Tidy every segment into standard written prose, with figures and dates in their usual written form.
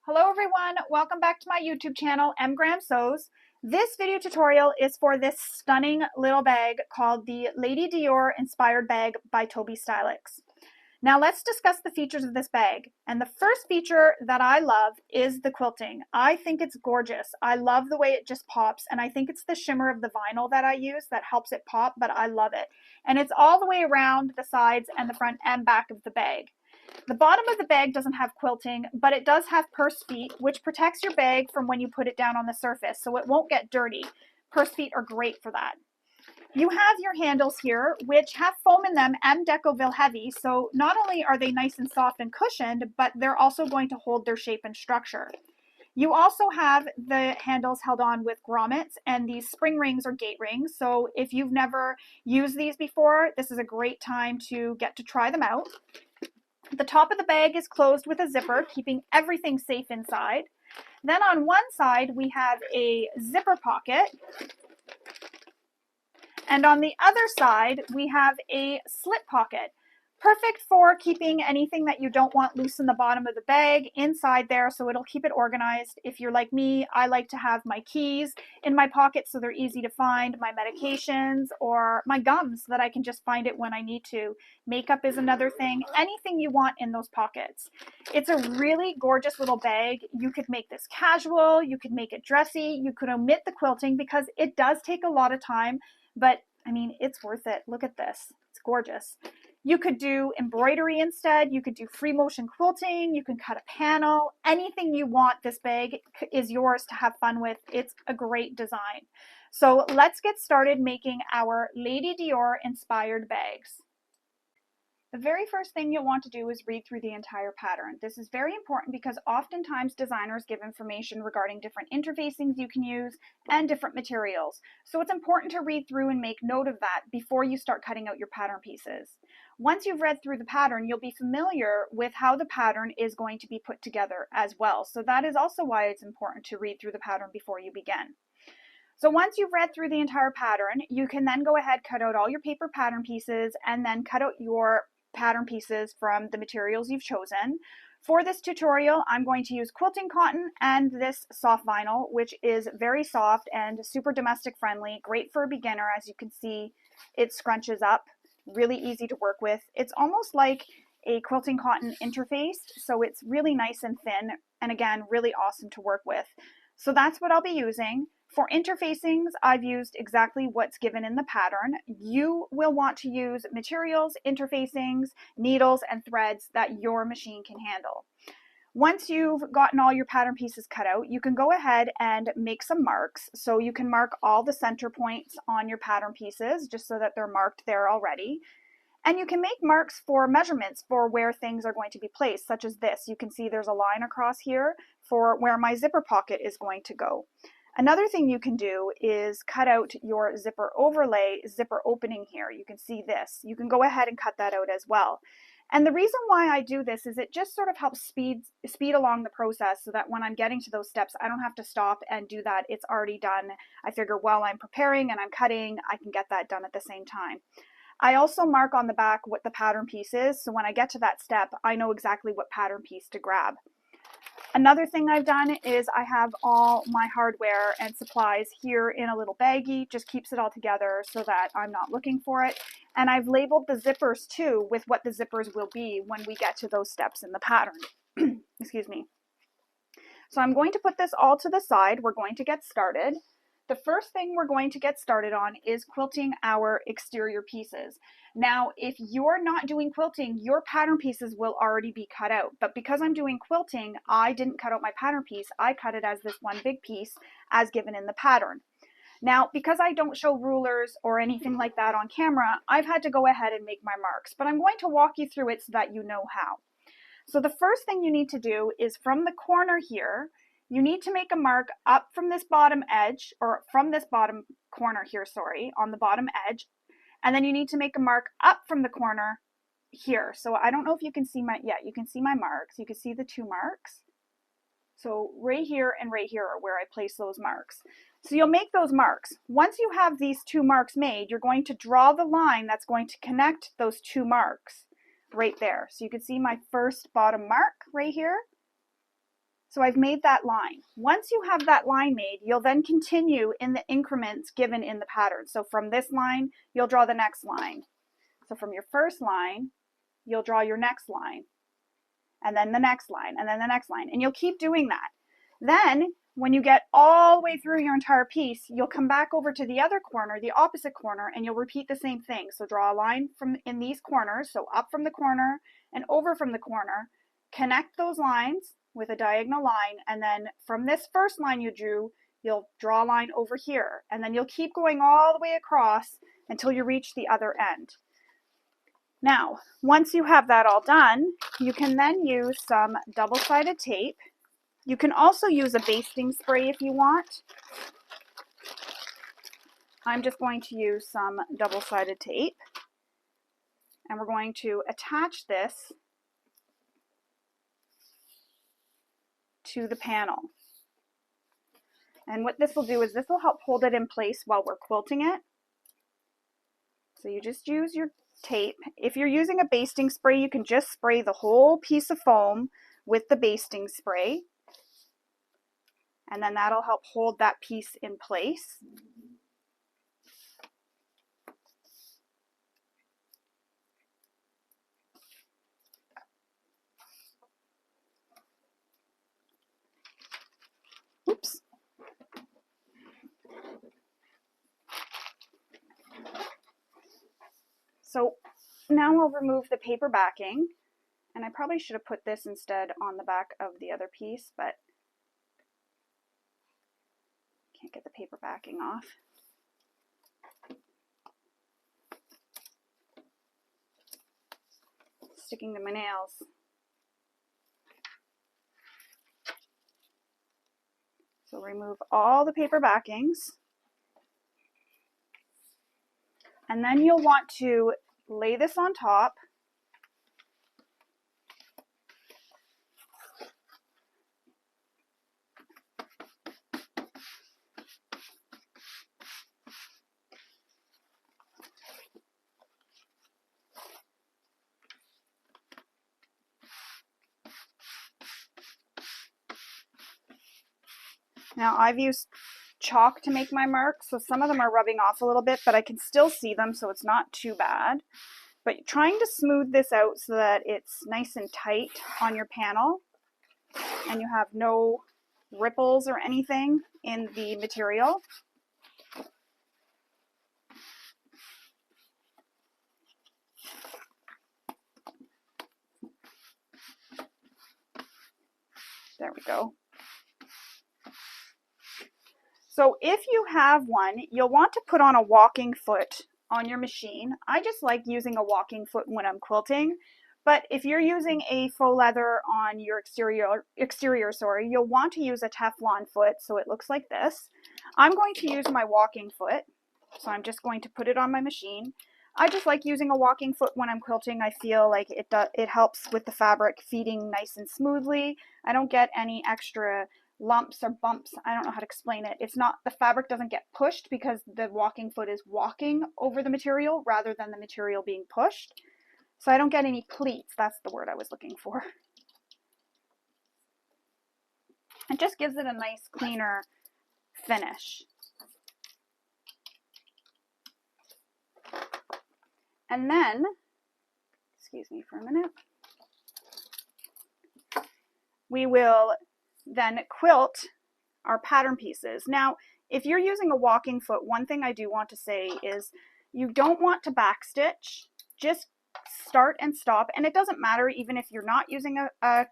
Hello everyone, welcome back to my YouTube channel, mgrahamsews. This video tutorial is for this stunning little bag called the Lady Diorz Inspired Bag by Tobistylx. Now let's discuss the features of this bag. And the first feature that I love is the quilting. I think it's gorgeous. I love the way it just pops, and I think it's the shimmer of the vinyl that I use that helps it pop, but I love it. And it's all the way around the sides and the front and back of the bag. The bottom of the bag doesn't have quilting, but it does have purse feet, which protects your bag from when you put it down on the surface, so it won't get dirty. Purse feet are great for that. You have your handles here, which have foam in them and Decoville heavy, so not only are they nice and soft and cushioned, but they're also going to hold their shape and structure. You also have the handles held on with grommets and these spring rings or gate rings, so if you've never used these before, this is a great time to get to try them out. The top of the bag is closed with a zipper, keeping everything safe inside. Then on one side, we have a zipper pocket. And on the other side, we have a slip pocket. Perfect for keeping anything that you don't want loose in the bottom of the bag inside there, so it'll keep it organized. If you're like me, I like to have my keys in my pocket so they're easy to find, my medications, or my gums so that I can just find it when I need to. Makeup is another thing. Anything you want in those pockets. It's a really gorgeous little bag. You could make this casual, you could make it dressy, you could omit the quilting because it does take a lot of time, but I mean, it's worth it. Look at this. It's gorgeous. You could do embroidery instead. You could do free motion quilting. You can cut a panel. Anything you want, this bag is yours to have fun with. It's a great design. So let's get started making our Lady Diorz inspired bags. The very first thing you'll want to do is read through the entire pattern. This is very important because oftentimes designers give information regarding different interfacings you can use and different materials. So it's important to read through and make note of that before you start cutting out your pattern pieces. Once you've read through the pattern, you'll be familiar with how the pattern is going to be put together as well. So that is also why it's important to read through the pattern before you begin. So once you've read through the entire pattern, you can then go ahead, cut out all your paper pattern pieces, and then cut out your pattern pieces from the materials you've chosen. For this tutorial, I'm going to use quilting cotton and this soft vinyl, which is very soft and super domestic friendly, great for a beginner. As you can see, it scrunches up, really easy to work with. It's almost like a quilting cotton interfaced, so it's really nice and thin, and again, really awesome to work with. So that's what I'll be using. For interfacings, I've used exactly what's given in the pattern. You will want to use materials, interfacings, needles, and threads that your machine can handle. Once you've gotten all your pattern pieces cut out, you can go ahead and make some marks. So you can mark all the center points on your pattern pieces just so that they're marked there already. And you can make marks for measurements for where things are going to be placed, such as this. You can see there's a line across here for where my zipper pocket is going to go. Another thing you can do is cut out your zipper overlay, zipper opening here. You can see this. You can go ahead and cut that out as well. And the reason why I do this is it just sort of helps speed along the process so that when I'm getting to those steps, I don't have to stop and do that. It's already done. I figure while I'm preparing and I'm cutting, I can get that done at the same time. I also mark on the back what the pattern piece is, so when I get to that step, I know exactly what pattern piece to grab. Another thing I've done is I have all my hardware and supplies here in a little baggie, just keeps it all together so that I'm not looking for it. And I've labeled the zippers too with what the zippers will be when we get to those steps in the pattern. Excuse me. So I'm going to put this all to the side. We're going to get started. The first thing we're going to get started on is quilting our exterior pieces. Now, if you're not doing quilting, your pattern pieces will already be cut out. But because I'm doing quilting, I didn't cut out my pattern piece. I cut it as this one big piece as given in the pattern. Now, because I don't show rulers or anything like that on camera, I've had to go ahead and make my marks. But I'm going to walk you through it so that you know how. So the first thing you need to do is from the corner here, you need to make a mark up from this bottom edge, or from this bottom corner here, sorry, on the bottom edge. And then you need to make a mark up from the corner here. So I don't know if you can see you can see my marks. You can see the two marks. So right here and right here are where I place those marks. So you'll make those marks. Once you have these two marks made, you're going to draw the line that's going to connect those two marks right there. So you can see my first bottom mark right here. So I've made that line. Once you have that line made, you'll then continue in the increments given in the pattern. So from this line, you'll draw the next line. So from your first line, you'll draw your next line, and then the next line, and then the next line, and you'll keep doing that. Then when you get all the way through your entire piece, you'll come back over to the other corner, the opposite corner, and you'll repeat the same thing. So draw a line from in these corners, so up from the corner and over from the corner, connect those lines with a diagonal line, and then from this first line you drew, you'll draw a line over here, and then you'll keep going all the way across until you reach the other end. Now, once you have that all done, you can then use some double-sided tape. You can also use a basting spray if you want. I'm just going to use some double-sided tape, and we're going to attach this to the panel. And what this will do is this will help hold it in place while we're quilting it. So you just use your tape. If you're using a basting spray, you can just spray the whole piece of foam with the basting spray, and then that'll help hold that piece in place. Oops. So now I'll remove the paper backing, and I probably should have put this instead on the back of the other piece, but can't get the paper backing off. Sticking to my nails. So remove all the paper backings. And then you'll want to lay this on top. Now I've used chalk to make my marks, so some of them are rubbing off a little bit, but I can still see them, so it's not too bad. But trying to smooth this out so that it's nice and tight on your panel and you have no ripples or anything in the material. There we go. So if you have one, you'll want to put on a walking foot on your machine. I just like using a walking foot when I'm quilting, but if you're using a faux leather on your exterior, you'll want to use a Teflon foot so it looks like this. I'm going to use my walking foot, so I'm just going to put it on my machine. I just like using a walking foot when I'm quilting. I feel like it helps with the fabric feeding nice and smoothly. I don't get any extra lumps or bumps. I don't know how to explain it. It's not, the fabric doesn't get pushed because the walking foot is walking over the material rather than the material being pushed. So I don't get any pleats. That's the word I was looking for. It just gives it a nice, cleaner finish. And then, excuse me for a minute, we will then quilt our pattern pieces. Now, if you're using a walking foot, one thing I do want to say is you don't want to backstitch. Just start and stop, and it doesn't matter even if you're not using a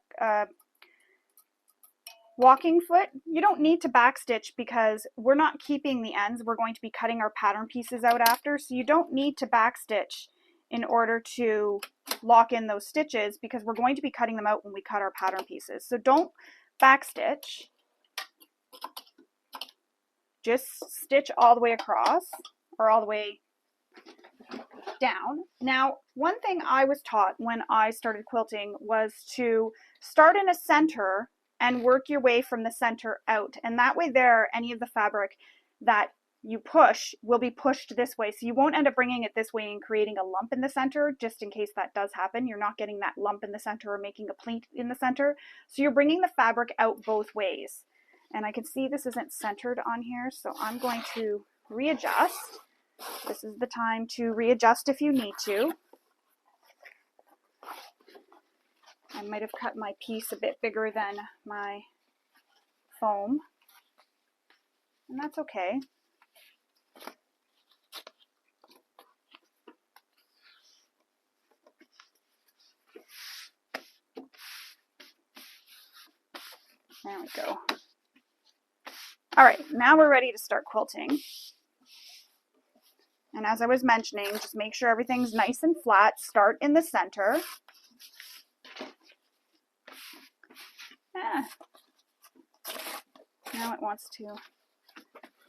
walking foot. You don't need to backstitch because we're not keeping the ends. We're going to be cutting our pattern pieces out after, so you don't need to backstitch in order to lock in those stitches because we're going to be cutting them out when we cut our pattern pieces. So don't backstitch. Just stitch all the way across or all the way down. Now, one thing I was taught when I started quilting was to start in a center and work your way from the center out. And that way there, any of the fabric that you push will be pushed this way. So you won't end up bringing it this way and creating a lump in the center, just in case that does happen. You're not getting that lump in the center or making a pleat in the center. So you're bringing the fabric out both ways. And I can see this isn't centered on here, so I'm going to readjust. This is the time to readjust if you need to. I might have cut my piece a bit bigger than my foam, and that's okay. There we go. All right, now we're ready to start quilting. And as I was mentioning, just make sure everything's nice and flat. Start in the center. Now it wants to,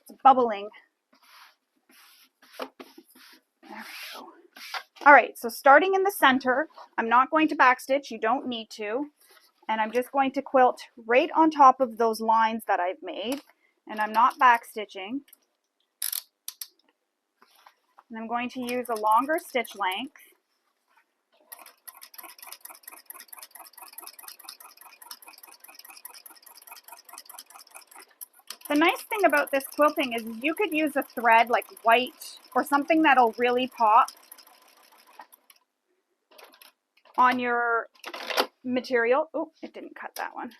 it's bubbling. There we go. All right, so starting in the center, I'm not going to backstitch, you don't need to. And I'm just going to quilt right on top of those lines that I've made. And I'm not backstitching. And I'm going to use a longer stitch length. The nice thing about this quilting is you could use a thread like white or something that'll really pop on your material. Oh, it didn't cut that one.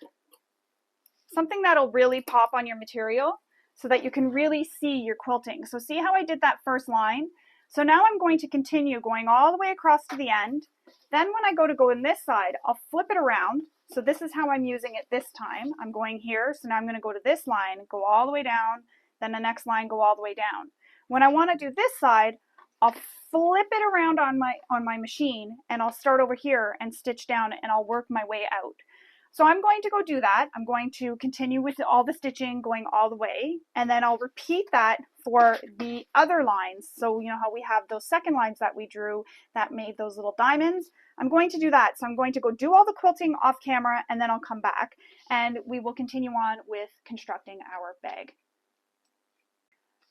Something that'll really pop on your material so that you can really see your quilting. So see how I did that first line? So now I'm going to continue going all the way across to the end. Then when I go in this side, I'll flip it around. So this is how I'm using it this time. I'm going here, so now I'm going to go to this line, go all the way down, then the next line, go all the way down. When I want to do this side, I'll flip it around on my machine, and I'll start over here and stitch down, and I'll work my way out. So I'm going to go do that. I'm going to continue with all the stitching going all the way, and then I'll repeat that for the other lines. So you know how we have those second lines that we drew that made those little diamonds? I'm going to do that. So I'm going to go do all the quilting off camera, and then I'll come back and we will continue on with constructing our bag.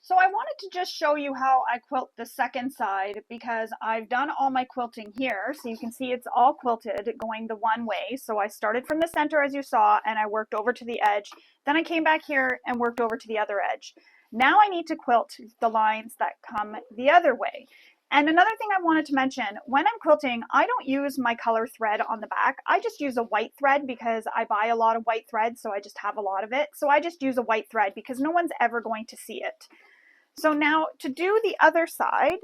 So I wanted to just show you how I quilt the second side, because I've done all my quilting here. So you can see it's all quilted going the one way. So I started from the center, as you saw, and I worked over to the edge. Then I came back here and worked over to the other edge. Now I need to quilt the lines that come the other way. And another thing I wanted to mention, when I'm quilting, I don't use my color thread on the back. I just use a white thread because I buy a lot of white thread, so I just have a lot of it. So I just use a white thread because no one's ever going to see it. So now to do the other side,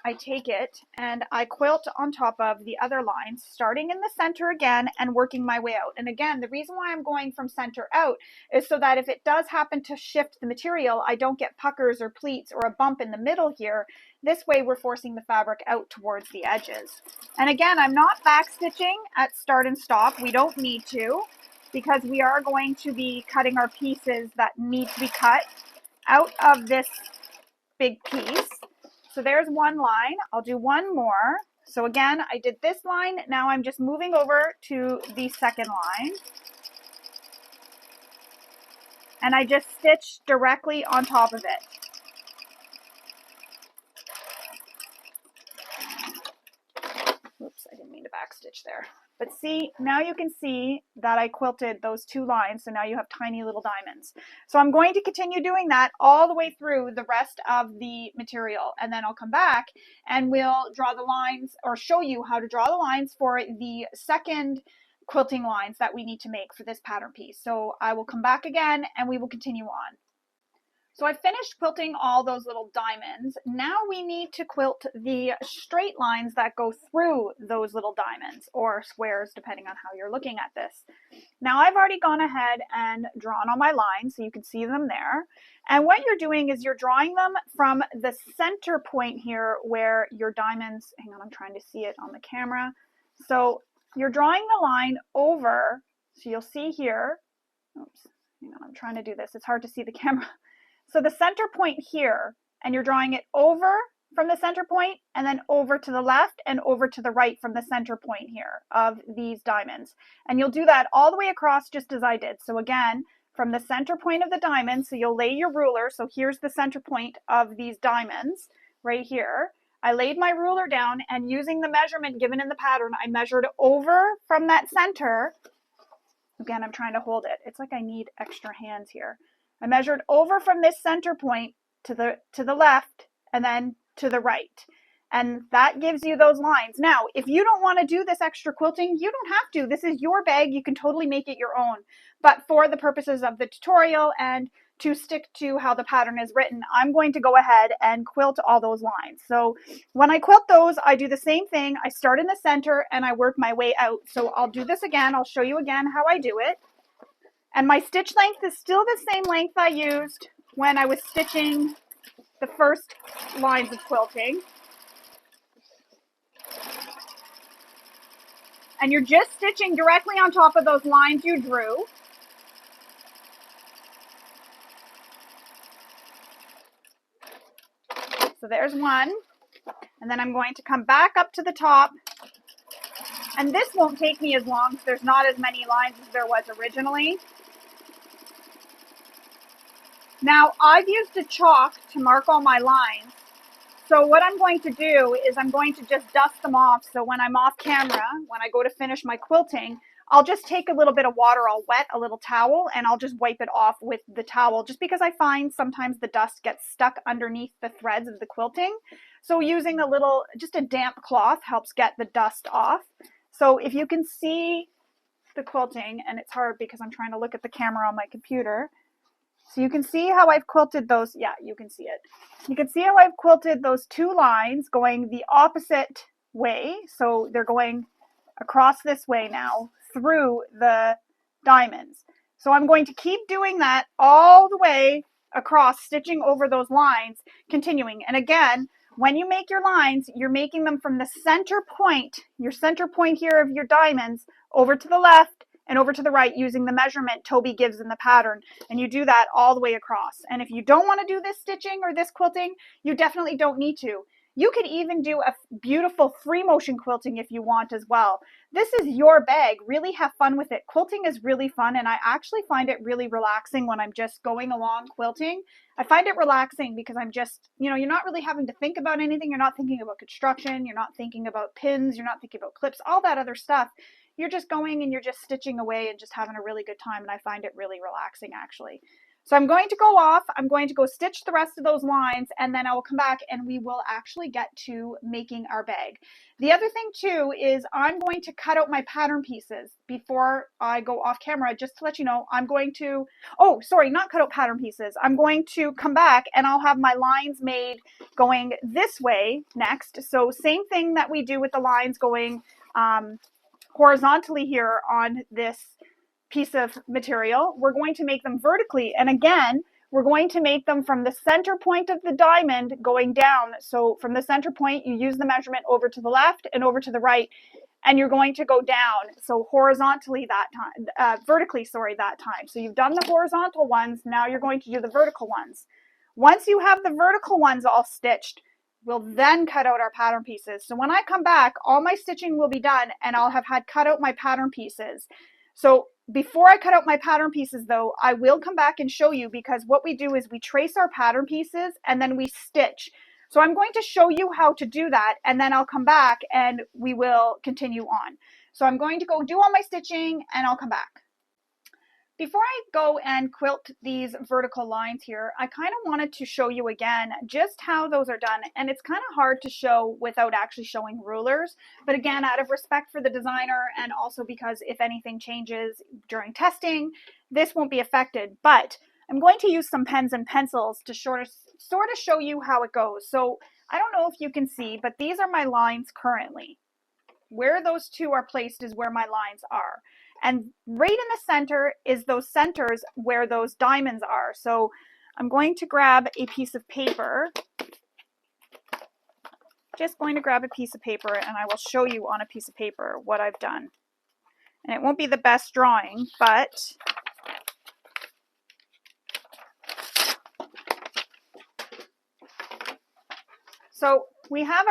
I take it and I quilt on top of the other lines, starting in the center again and working my way out. And again, the reason why I'm going from center out is so that if it does happen to shift the material, I don't get puckers or pleats or a bump in the middle here. This way we're forcing the fabric out towards the edges. And again, I'm not back stitching at start and stop. We don't need to, because we are going to be cutting our pieces that need to be cut out of this big piece. So there's one line. I'll do one more. So again, I did this line. Now I'm just moving over to the second line. And I just stitch directly on top of it. Oops, I didn't mean to backstitch there. But see, now you can see that I quilted those two lines, so now you have tiny little diamonds. So I'm going to continue doing that all the way through the rest of the material, and then I'll come back and we'll draw the lines, or show you how to draw the lines for the second quilting lines that we need to make for this pattern piece. So I will come back again and we will continue on. So I finished quilting all those little diamonds. Now we need to quilt the straight lines that go through those little diamonds, or squares, depending on how you're looking at this. Now I've already gone ahead and drawn all my lines, so you can see them there. And what you're doing is you're drawing them from the center point here where your diamonds, hang on, I'm trying to see it on the camera. So you're drawing the line over, so you'll see here, oops, hang on, I'm trying to do this. It's hard to see the camera. So the center point here, and you're drawing it over from the center point, and then over to the left and over to the right from the center point here of these diamonds. And you'll do that all the way across, just as I did. So again, from the center point of the diamond. So you'll lay your ruler. So here's the center point of these diamonds right here. I laid my ruler down, and using the measurement given in the pattern, I measured over from that center. Again, I'm trying to hold it. It's like I need extra hands here. I measured over from this center point to the left and then to the right. And that gives you those lines. Now, if you don't want to do this extra quilting, you don't have to. This is your bag. You can totally make it your own. But for the purposes of the tutorial and to stick to how the pattern is written, I'm going to go ahead and quilt all those lines. So when I quilt those, I do the same thing. I start in the center and I work my way out. So I'll do this again. I'll show you again how I do it. And my stitch length is still the same length I used when I was stitching the first lines of quilting. And you're just stitching directly on top of those lines you drew. So there's one. And then I'm going to come back up to the top. And this won't take me as long because there's not as many lines as there was originally. Now, I've used a chalk to mark all my lines. So what I'm going to do is I'm going to just dust them off. So when I'm off camera, when I go to finish my quilting, I'll just take a little bit of water, I'll wet a little towel, and I'll just wipe it off with the towel, just because I find sometimes the dust gets stuck underneath the threads of the quilting. So using just a damp cloth helps get the dust off. So if you can see the quilting, and it's hard because I'm trying to look at the camera on my computer. So you can see how I've quilted those. Yeah, you can see it. You can see how I've quilted those two lines going the opposite way. So they're going across this way now through the diamonds. So I'm going to keep doing that all the way across, stitching over those lines, continuing. And again, when you make your lines, you're making them from the center point, your center point here of your diamonds, over to the left and over to the right using the measurement Toby gives in the pattern. And you do that all the way across. And if you don't want to do this stitching or this quilting, you definitely don't need to. You could even do a beautiful free motion quilting if you want as well. This is your bag. Really have fun with it. Quilting is really fun, and I actually find it really relaxing when I'm just going along quilting. I find it relaxing because I'm just, you're not really having to think about anything. You're not thinking about construction. You're not thinking about pins. You're not thinking about clips, all that other stuff. You're just going and you're just stitching away and just having a really good time, and I find it really relaxing actually. So I'm going to go off, I'm going to go stitch the rest of those lines, and then I will come back and we will actually get to making our bag. The other thing too is I'm going to cut out my pattern pieces before I go off camera, just to let you know. I'm going to, not cut out pattern pieces. I'm going to come back and I'll have my lines made going this way next. So same thing that we do with the lines going horizontally here on this piece of material. We're going to make them vertically, and again we're going to make them from the center point of the diamond going down. So from the center point you use the measurement over to the left and over to the right, and you're going to go down, so horizontally that time, vertically, sorry, that time. So you've done the horizontal ones, now you're going to do the vertical ones. Once you have the vertical ones all stitched, we'll then cut out our pattern pieces. So when I come back, all my stitching will be done and I'll have had cut out my pattern pieces. So before I cut out my pattern pieces though, I will come back and show you, because what we do is we trace our pattern pieces and then we stitch. So I'm going to show you how to do that, and then I'll come back and we will continue on. So I'm going to go do all my stitching and I'll come back. Before I go and quilt these vertical lines here, I kind of wanted to show you again just how those are done. And it's kind of hard to show without actually showing rulers. But again, out of respect for the designer, and also because if anything changes during testing, this won't be affected. But I'm going to use some pens and pencils to sort of show you how it goes. So I don't know if you can see, but these are my lines currently. Where those two are placed is where my lines are. And right in the center is those centers where those diamonds are. So I'm going to grab a piece of paper. Just going to grab a piece of paper, and I will show you on a piece of paper what I've done. And it won't be the best drawing, but so we have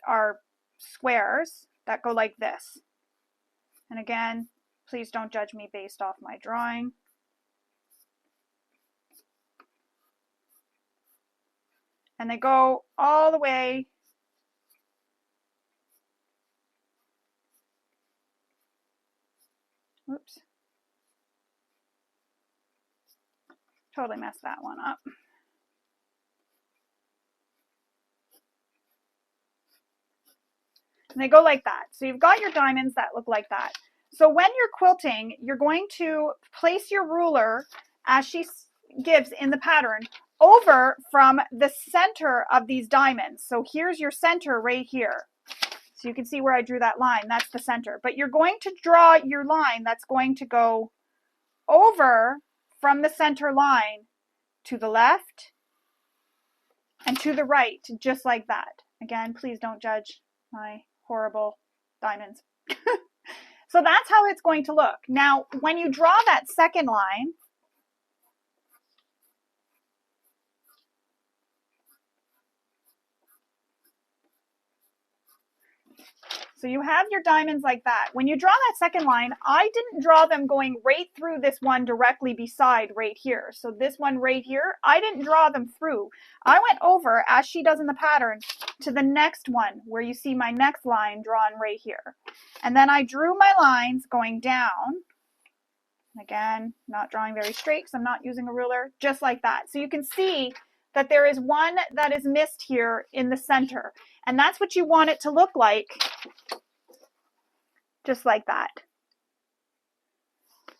our squares that go like this. And again, please don't judge me based off my drawing. and they go all the way. Oops. Totally messed that one up. And they go like that. So you've got your diamonds that look like that. So when you're quilting, you're going to place your ruler, as she gives in the pattern, over from the center of these diamonds. So here's your center right here. So you can see where I drew that line. That's the center. But you're going to draw your line that's going to go over from the center line to the left and to the right, just like that. Again, please don't judge my horrible diamonds. So that's how it's going to look. Now, when you draw that second line, so you have your diamonds like that. When you draw that second line, I didn't draw them going right through this one directly beside right here. So this one right here, I didn't draw them through. I went over, as she does in the pattern, to the next one where you see my next line drawn right here. And then I drew my lines going down. Again, not drawing very straight because I'm not using a ruler, just like that. So you can see that there is one that is missed here in the center. And that's what you want it to look like, just like that.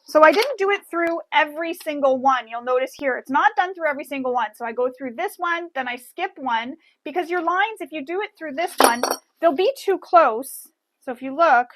So I didn't do it through every single one. You'll notice here, it's not done through every single one. So I go through this one, then I skip one, because your lines, if you do it through this one, they'll be too close. So if you look,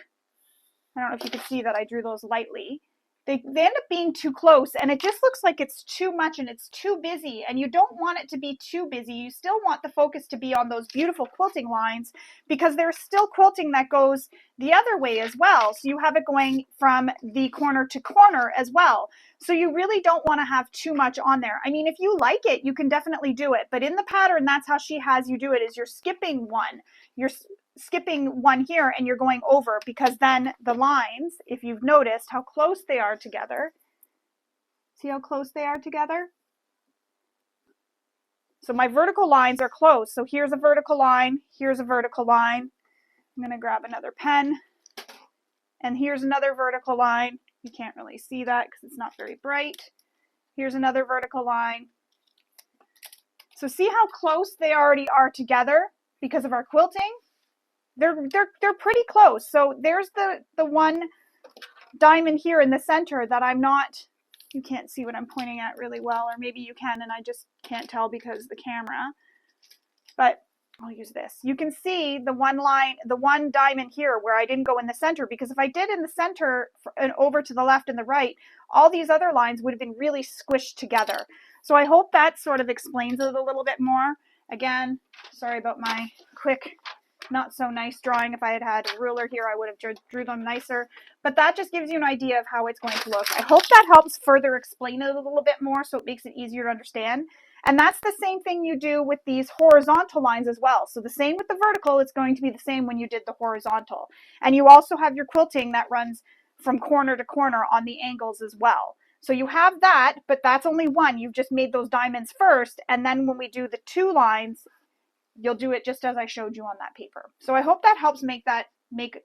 I don't know if you can see that I drew those lightly. They end up being too close, and it just looks like it's too much and it's too busy, and you don't want it to be too busy. You still want the focus to be on those beautiful quilting lines, because there's still quilting that goes the other way as well. So you have it going from the corner to corner as well. So you really don't want to have too much on there. I mean, if you like it, you can definitely do it. But in the pattern, that's how she has you do it, is you're skipping one. You're skipping one here and you're going over, because then the lines, if you've noticed how close they are together, see how close they are together? So my vertical lines are close. So here's a vertical line, here's a vertical line. I'm going to grab another pen, and here's another vertical line. You can't really see that because it's not very bright. Here's another vertical line. So see how close they already are together because of our quilting? They're pretty close. So there's the one diamond here in the center that I'm not, you can't see what I'm pointing at really well, or maybe you can and I just can't tell because of the camera, but I'll use this. You can see the one line, the one diamond here where I didn't go in the center, because if I did in the center and over to the left and the right, all these other lines would have been really squished together. So I hope that sort of explains it a little bit more. Again, sorry about my quick, not so nice drawing. If I had had a ruler here, I would have drew them nicer, but that just gives you an idea of how it's going to look. I hope that helps further explain it a little bit more, so it makes it easier to understand. And that's the same thing you do with these horizontal lines as well. So the same with the vertical, it's going to be the same when you did the horizontal. And you also have your quilting that runs from corner to corner on the angles as well. So you have that, but that's only one. You've just made those diamonds first, and then when we do the two lines, you'll do it just as I showed you on that paper. So I hope that helps make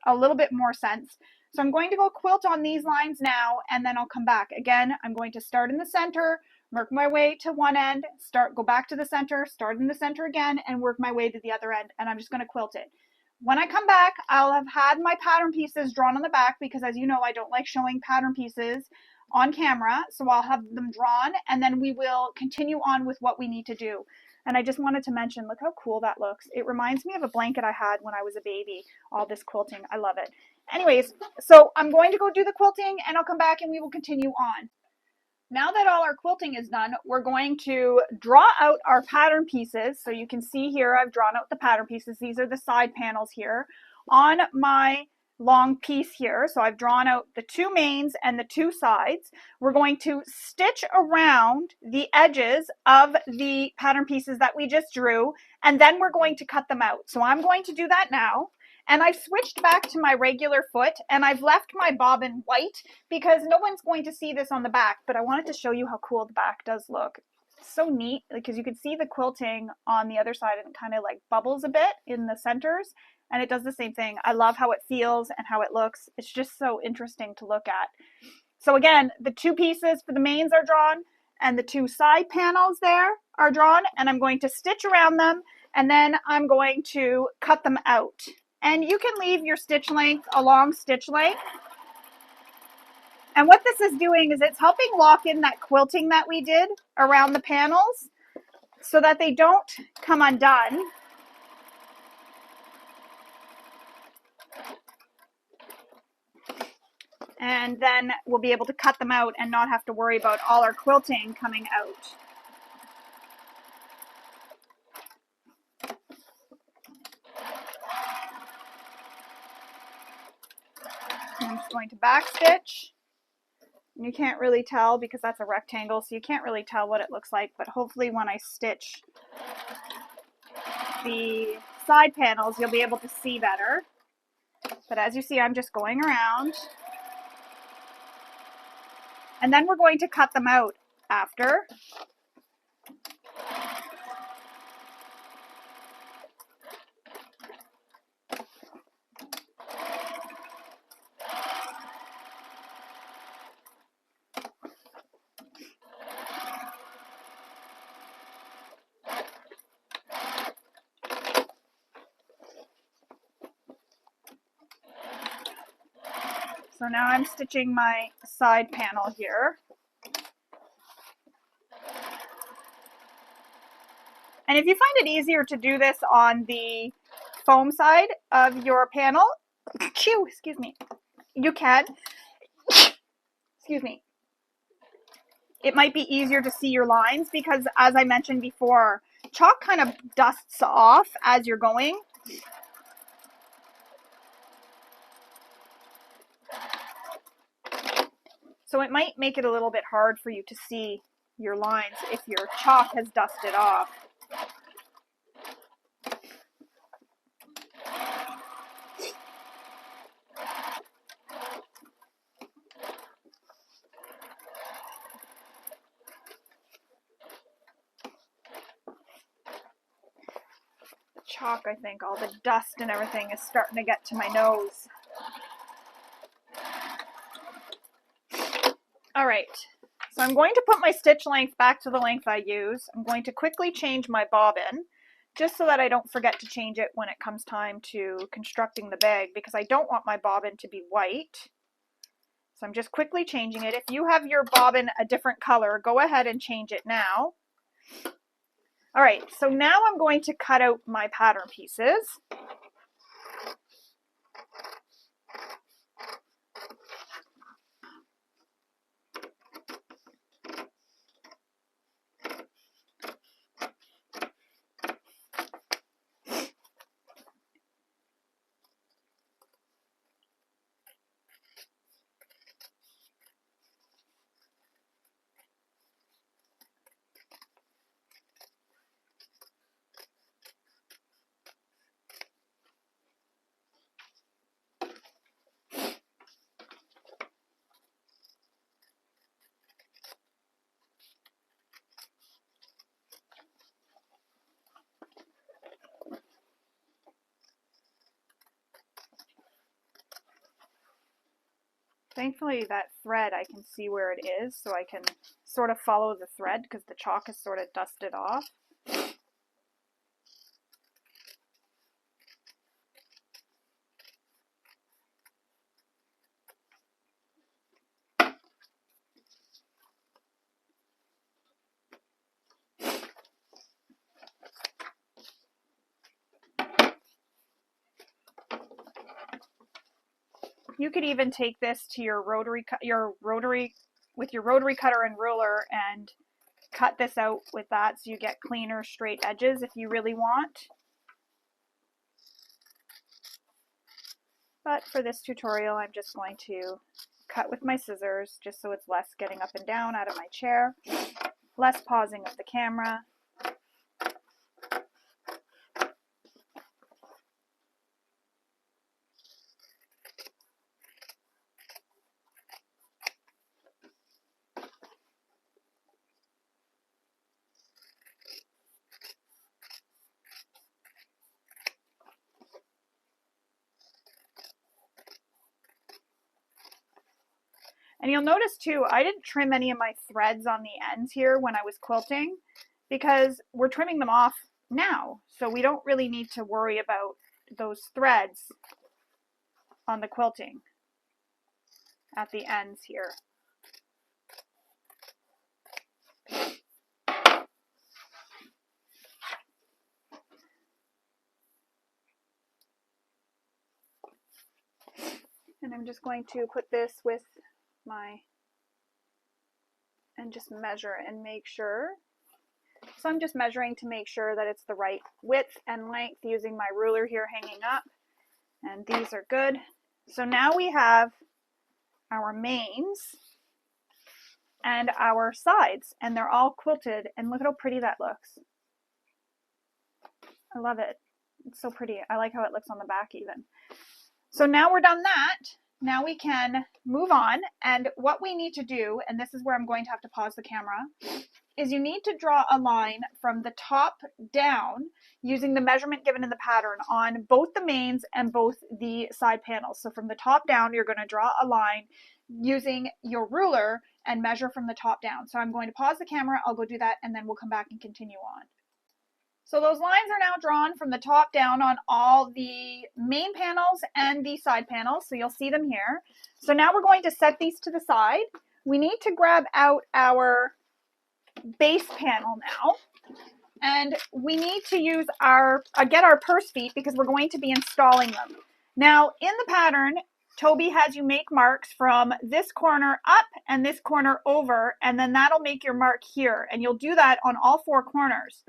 a little bit more sense. So I'm going to go quilt on these lines now, and then I'll come back. Again, I'm going to start in the center, work my way to one end, go back to the center, start in the center again, and work my way to the other end, and I'm just going to quilt it. When I come back, I'll have had my pattern pieces drawn on the back, because as you know, I don't like showing pattern pieces on camera, so I'll have them drawn, and then we will continue on with what we need to do. And I just wanted to mention, look how cool that looks. It reminds me of a blanket I had when I was a baby, all this quilting. I love it. Anyways, so I'm going to go do the quilting, and I'll come back and we will continue on. Now that all our quilting is done, we're going to draw out our pattern pieces. So you can see here, I've drawn out the pattern pieces. These are the side panels here on my long piece here. So I've drawn out the two mains and the two sides. We're going to stitch around the edges of the pattern pieces that we just drew, and then we're going to cut them out. So I'm going to do that now. And I've switched back to my regular foot, and I've left my bobbin white because no one's going to see this on the back, but I wanted to show you how cool the back does look. so neat because you can see the quilting on the other side and it kind of like bubbles a bit in the centers, and it does the same thing. I love how it feels and how it looks. It's just so interesting to look at. So again, the two pieces for the mains are drawn and the two side panels there are drawn, and I'm going to stitch around them, and then I'm going to cut them out. And you can leave your stitch length a long stitch length. And what this is doing is it's helping lock in that quilting that we did around the panels so that they don't come undone. And then we'll be able to cut them out and not have to worry about all our quilting coming out. I'm just going to back stitch. And you can't really tell because that's a rectangle, so you can't really tell what it looks like, but hopefully when I stitch the side panels, you'll be able to see better. But as you see, I'm just going around. And then we're going to cut them out after. So now I'm stitching my side panel here. And if you find it easier to do this on the foam side of your panel, excuse me, you can. Excuse me. It might be easier to see your lines because, as I mentioned before, chalk kind of dusts off as you're going. So it might make it a little bit hard for you to see your lines if your chalk has dusted off. The chalk, I think, all the dust and everything is starting to get to my nose. All right, so I'm going to put my stitch length back to the length I use. I'm going to quickly change my bobbin just so that I don't forget to change it when it comes time to constructing the bag, because I don't want my bobbin to be white. So I'm just quickly changing it. If you have your bobbin a different color, go ahead and change it now. All right, so now I'm going to cut out my pattern pieces. Thankfully, that thread, I can see where it is, so I can sort of follow the thread because the chalk is sort of dusted off. You could even take this to your rotary with your rotary cutter and ruler and cut this out with that so you get cleaner straight edges if you really want. But for this tutorial, I'm just going to cut with my scissors just so it's less getting up and down out of my chair, less pausing of the camera. And you'll notice too, I didn't trim any of my threads on the ends here when I was quilting because we're trimming them off now. So we don't really need to worry about those threads on the quilting at the ends here. And I'm just going to put this with and just measure and make sure. So I'm just measuring to make sure that it's the right width and length using my ruler here hanging up. And these are good. So now we have our mains and our sides, and they're all quilted, and look at how pretty that looks. I love it. It's so pretty. I like how it looks on the back even. So now we're done that. Now we can move on, and what we need to do, and this is where I'm going to have to pause the camera, is you need to draw a line from the top down using the measurement given in the pattern on both the mains and both the side panels. So from the top down, you're going to draw a line using your ruler and measure from the top down. So I'm going to pause the camera, I'll go do that, and then we'll come back and continue on. So those lines are now drawn from the top down on all the main panels and the side panels. So you'll see them here. So now we're going to set these to the side. We need to grab out our base panel now. And we need to use get our purse feet because we're going to be installing them. Now in the pattern, Toby has you make marks from this corner up and this corner over, and then that'll make your mark here. And you'll do that on all four corners.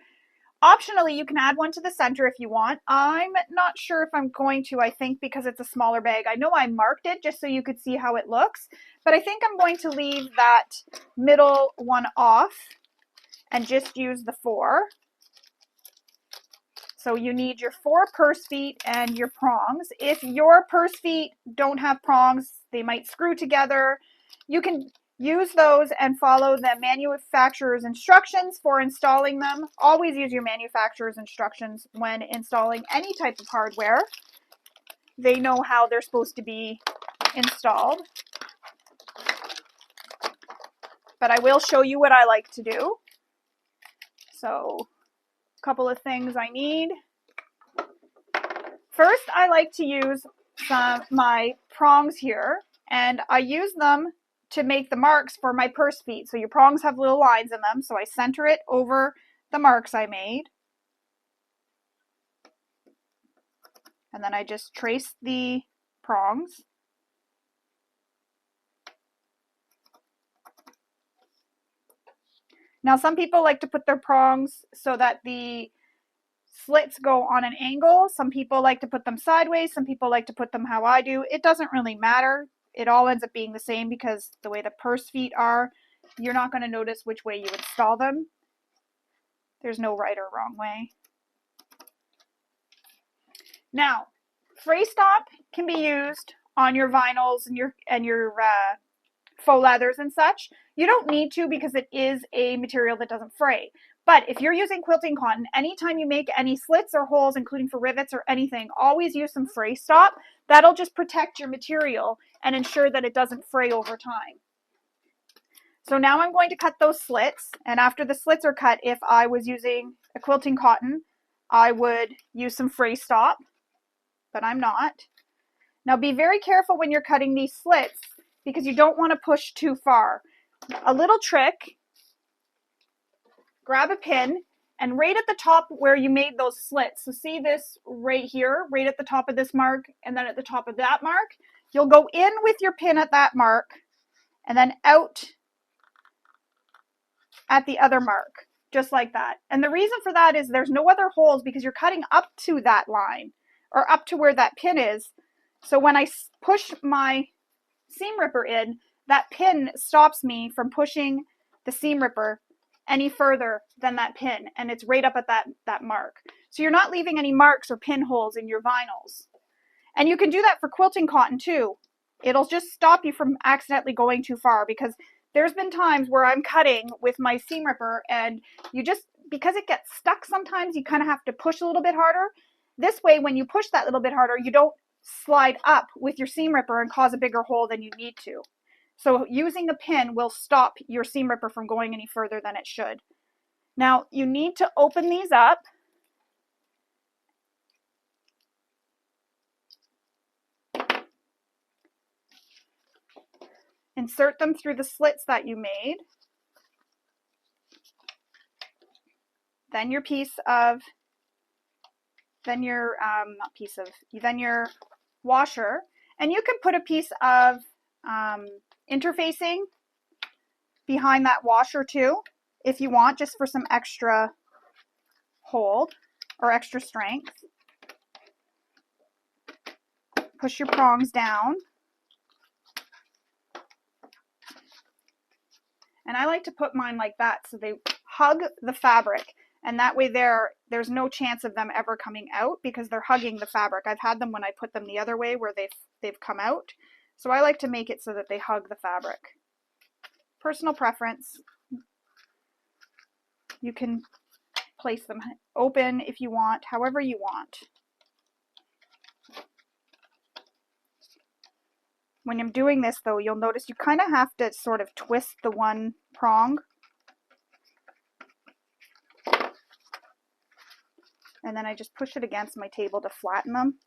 Optionally, you can add one to the center if you want. I'm not sure if I'm going to, I think because it's a smaller bag. I know I marked it just so you could see how it looks, but I think I'm going to leave that middle one off and just use the 4. So you need your 4 purse feet and your prongs. If your purse feet don't have prongs, they might screw together. You can use those and follow the manufacturer's instructions for installing them. Always use your manufacturer's instructions when installing any type of hardware. They know how they're supposed to be installed. But I will show you what I like to do. So, a couple of things I need. First, I like to use my prongs here, and I use them to make the marks for my purse feet. So your prongs have little lines in them, so I center it over the marks I made. And then I just trace the prongs. Now some people like to put their prongs so that the slits go on an angle. Some people like to put them sideways. Some people like to put them how I do. It doesn't really matter. It all ends up being the same because the way the purse feet are, you're not going to notice which way you install them. There's no right or wrong way. Now, fray stop can be used on your vinyls and your faux leathers and such. You don't need to because it is a material that doesn't fray. But if you're using quilting cotton, anytime you make any slits or holes, including for rivets or anything, always use some fray stop. That'll just protect your material and ensure that it doesn't fray over time. So now I'm going to cut those slits, and after the slits are cut, if I was using a quilting cotton, I would use some fray stop, but I'm not. Now be very careful when you're cutting these slits because you don't want to push too far. A little trick, grab a pin, and right at the top where you made those slits, so see this right here, right at the top of this mark, and then at the top of that mark, you'll go in with your pin at that mark, and then out at the other mark, just like that. And the reason for that is there's no other holes because you're cutting up to that line, or up to where that pin is. So when I push my seam ripper in, that pin stops me from pushing the seam ripper any further than that pin, and it's right up at that mark. So you're not leaving any marks or pinholes in your vinyls. And you can do that for quilting cotton too. It'll just stop you from accidentally going too far because there's been times where I'm cutting with my seam ripper and you just, because it gets stuck sometimes, you kind of have to push a little bit harder. This way, when you push that little bit harder, you don't slide up with your seam ripper and cause a bigger hole than you need to. So using a pin will stop your seam ripper from going any further than it should. Now you need to open these up. Insert them through the slits that you made. Then your washer, and you can put a piece of interfacing behind that washer too, if you want, just for some extra hold or extra strength. Push your prongs down. And I like to put mine like that so they hug the fabric, and that way there's no chance of them ever coming out because they're hugging the fabric. I've had them when I put them the other way where they've come out. So I like to make it so that they hug the fabric. Personal preference. You can place them open if you want, however you want. When I'm doing this though, you'll notice you kind of have to sort of twist the one prong. And then I just push it against my table to flatten them.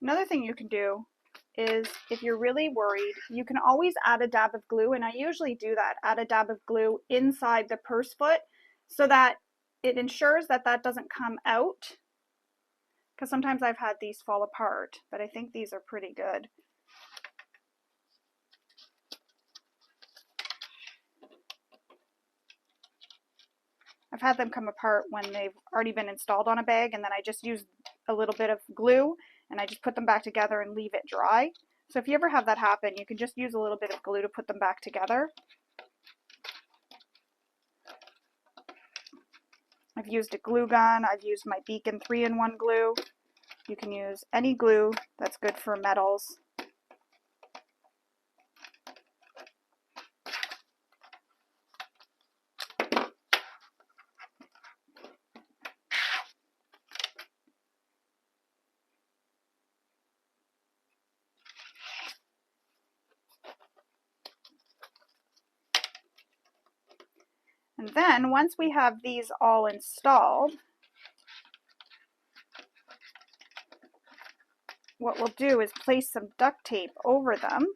Another thing you can do is, if you're really worried, you can always add a dab of glue, and I usually do that, add a dab of glue inside the purse foot so that it ensures that that doesn't come out, because sometimes I've had these fall apart, but I think these are pretty good. I've had them come apart when they've already been installed on a bag, and then I just use a little bit of glue and I just put them back together and leave it dry. So if you ever have that happen, you can just use a little bit of glue to put them back together. I've used a glue gun. I've used my Beacon 3-in-1 glue. You can use any glue that's good for metals. And then once we have these all installed, what we'll do is place some duct tape over them.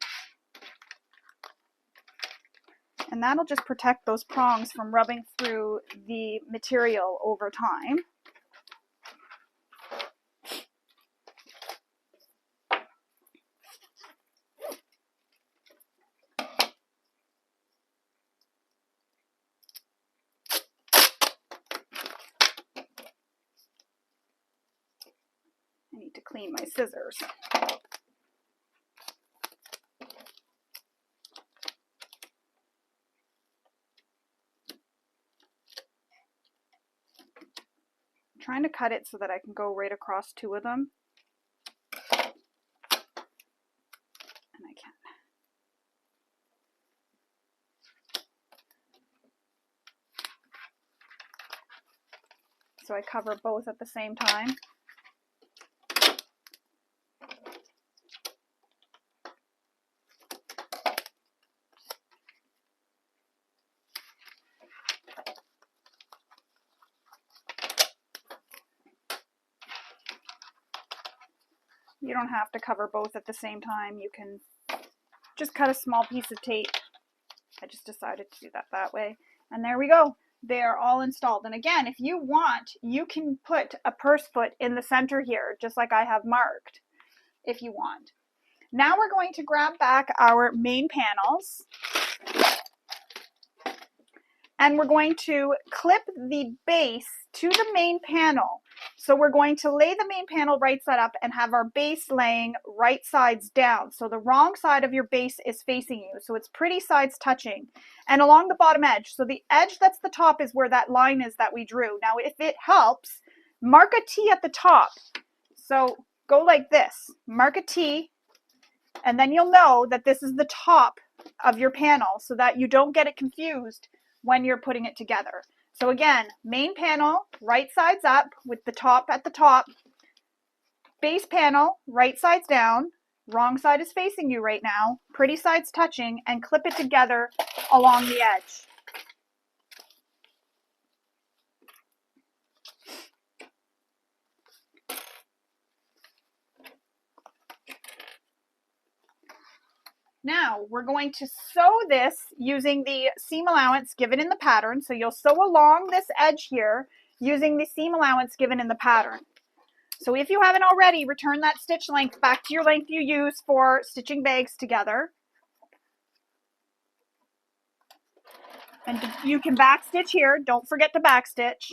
And that'll just protect those prongs from rubbing through the material over time. I need to clean my scissors. I'm trying to cut it so that I can go right across two of them. And I can. So I cover both at the same time. You don't have to cover both at the same time. You can just cut a small piece of tape. I just decided to do that way. And there we go. They're all installed. And again, if you want, you can put a purse foot in the center here, just like I have marked, if you want. Now we're going to grab back our main panels. and we're going to clip the base to the main panel. So we're going to lay the main panel right side up and have our base laying right sides down. So the wrong side of your base is facing you. So it's pretty sides touching. And along the bottom edge, so the edge that's the top is where that line is that we drew. Now if it helps, mark a T at the top. So go like this, mark a T, and then you'll know that this is the top of your panel so that you don't get it confused when you're putting it together. So again, main panel, right sides up with the top at the top, base panel, right sides down, wrong side is facing you right now, pretty sides touching, and clip it together along the edge. Now we're going to sew this using the seam allowance given in the pattern. So you'll sew along this edge here using the seam allowance given in the pattern. So if you haven't already, return that stitch length back to your length you use for stitching bags together. And you can back stitch here. Don't forget to back stitch.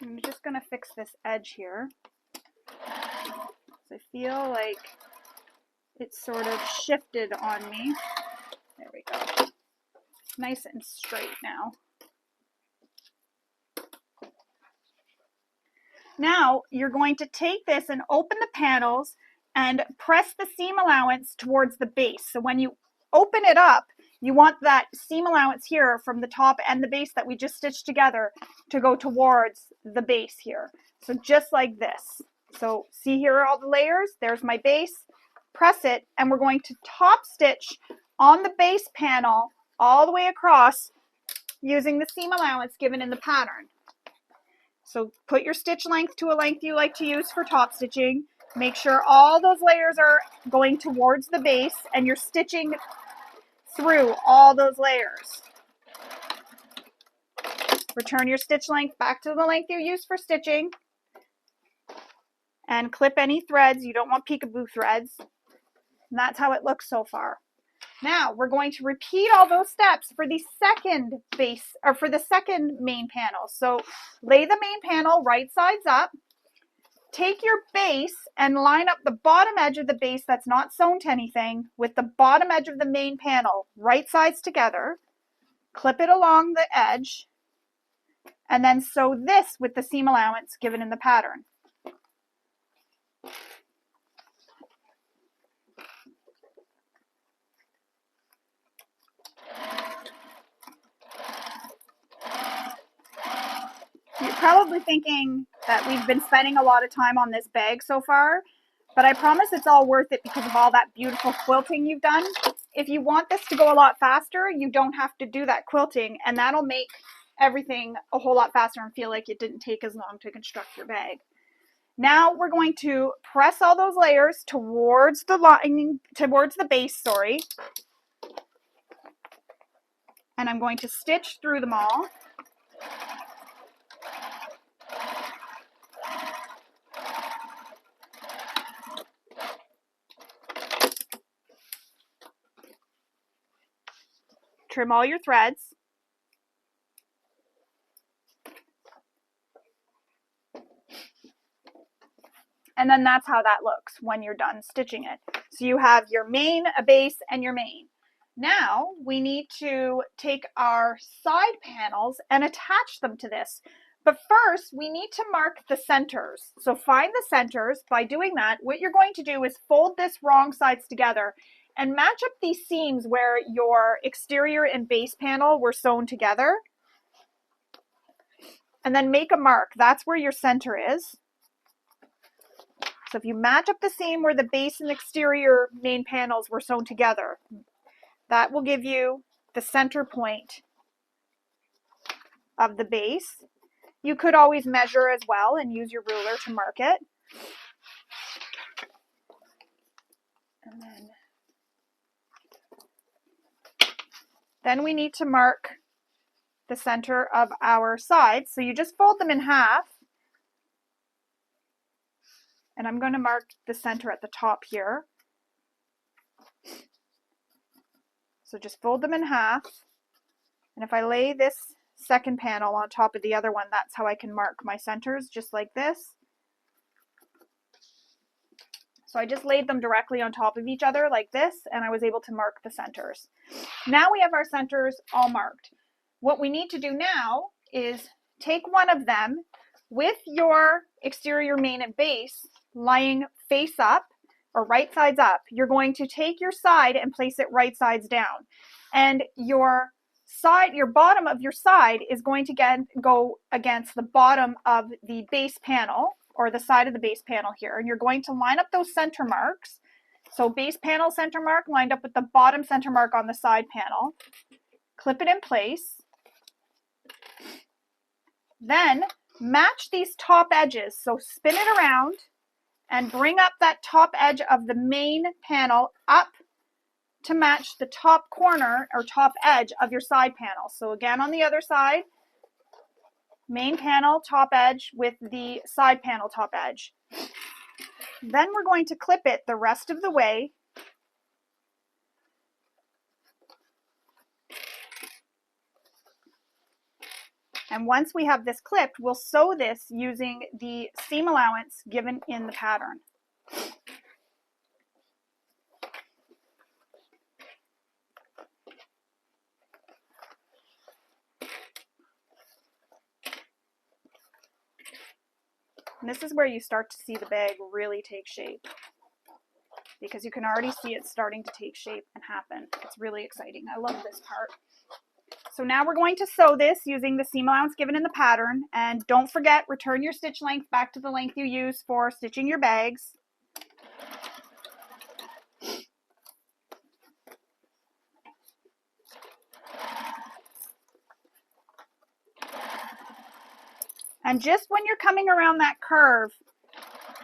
I'm just going to fix this edge here. So I feel like it's sort of shifted on me. There we go. Nice and straight now. Now you're going to take this and open the panels and press the seam allowance towards the base. So when you open it up, you want that seam allowance here from the top and the base that we just stitched together to go towards the base here. So just like this. So see here are all the layers. There's my base. Press it, and we're going to top stitch on the base panel all the way across using the seam allowance given in the pattern. So put your stitch length to a length you like to use for top stitching. Make sure all those layers are going towards the base and you're stitching through all those layers. Return your stitch length back to the length you use for stitching and clip any threads. You don't want peekaboo threads. And that's how it looks so far. Now we're going to repeat all those steps for the second base, or for the second main panel. So lay the main panel right sides up. Take your base and line up the bottom edge of the base that's not sewn to anything with the bottom edge of the main panel, right sides together. Clip it along the edge, and then sew this with the seam allowance given in the pattern. You're probably thinking that we've been spending a lot of time on this bag so far, but I promise it's all worth it because of all that beautiful quilting you've done. If you want this to go a lot faster, you don't have to do that quilting, and that'll make everything a whole lot faster and feel like it didn't take as long to construct your bag. Now we're going to press all those layers towards the lining, towards the base, sorry. And I'm going to stitch through them all. Trim all your threads. And then that's how that looks when you're done stitching it. So you have your main, a base, and your main. Now we need to take our side panels and attach them to this. But first we need to mark the centers. So find the centers. By doing that, what you're going to do is fold this wrong sides together and match up these seams where your exterior and base panel were sewn together. And then make a mark. That's where your center is. So if you match up the seam where the base and exterior main panels were sewn together, that will give you the center point of the base. You could always measure as well and use your ruler to mark it. And then Then we need to mark the center of our sides. So you just fold them in half. And I'm going to mark the center at the top here. So just fold them in half. And if I lay this second panel on top of the other one, that's how I can mark my centers, just like this. So I just laid them directly on top of each other like this, and I was able to mark the centers. Now we have our centers all marked. What we need to do now is take one of them with your exterior main and base lying face up or right sides up. You're going to take your side and place it right sides down. And your side, your bottom of your side is going to go against the bottom of the base panel, or the side of the base panel here. And you're going to line up those center marks. So base panel center mark lined up with the bottom center mark on the side panel. Clip it in place. Then match these top edges. So spin it around and bring up that top edge of the main panel up to match the top corner or top edge of your side panel. So again, on the other side, main panel top edge with the side panel top edge. Then we're going to clip it the rest of the way. And once we have this clipped, we'll sew this using the seam allowance given in the pattern. And this is where you start to see the bag really take shape, because you can already see it starting to take shape and happen. It's really exciting. I love this part. So now we're going to sew this using the seam allowance given in the pattern. And don't forget, return your stitch length back to the length you use for stitching your bags. And just when you're coming around that curve,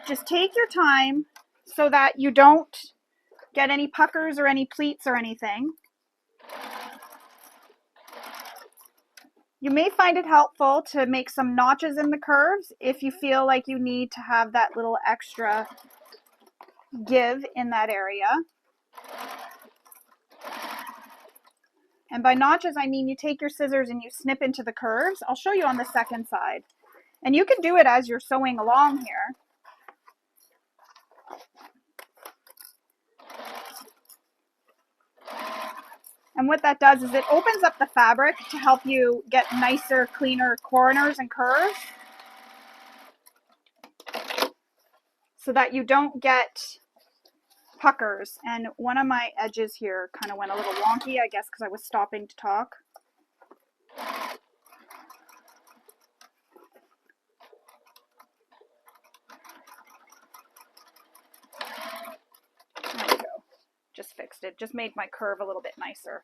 just take your time so that you don't get any puckers or any pleats or anything. You may find it helpful to make some notches in the curves if you feel like you need to have that little extra give in that area. And by notches, I mean you take your scissors and you snip into the curves. I'll show you on the second side. And you can do it as you're sewing along here. And what that does is it opens up the fabric to help you get nicer, cleaner corners and curves, so that you don't get puckers. And one of my edges here kind of went a little wonky, I guess because I was stopping to talk. There we go. Just fixed it. Just made my curve a little bit nicer.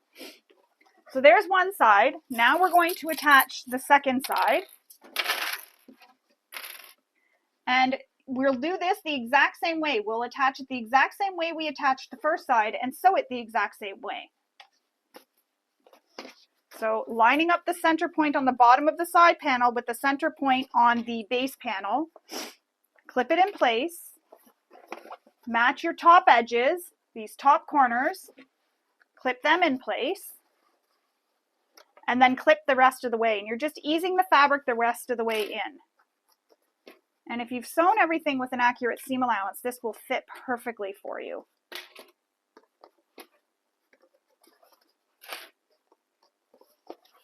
So there's one side. Now we're going to attach the second side. And we'll do this the exact same way. We'll attach it the exact same way we attached the first side and sew it the exact same way. So lining up the center point on the bottom of the side panel with the center point on the base panel, clip it in place, match your top edges, these top corners, clip them in place, and then clip the rest of the way. And you're just easing the fabric the rest of the way in. And if you've sewn everything with an accurate seam allowance, this will fit perfectly for you.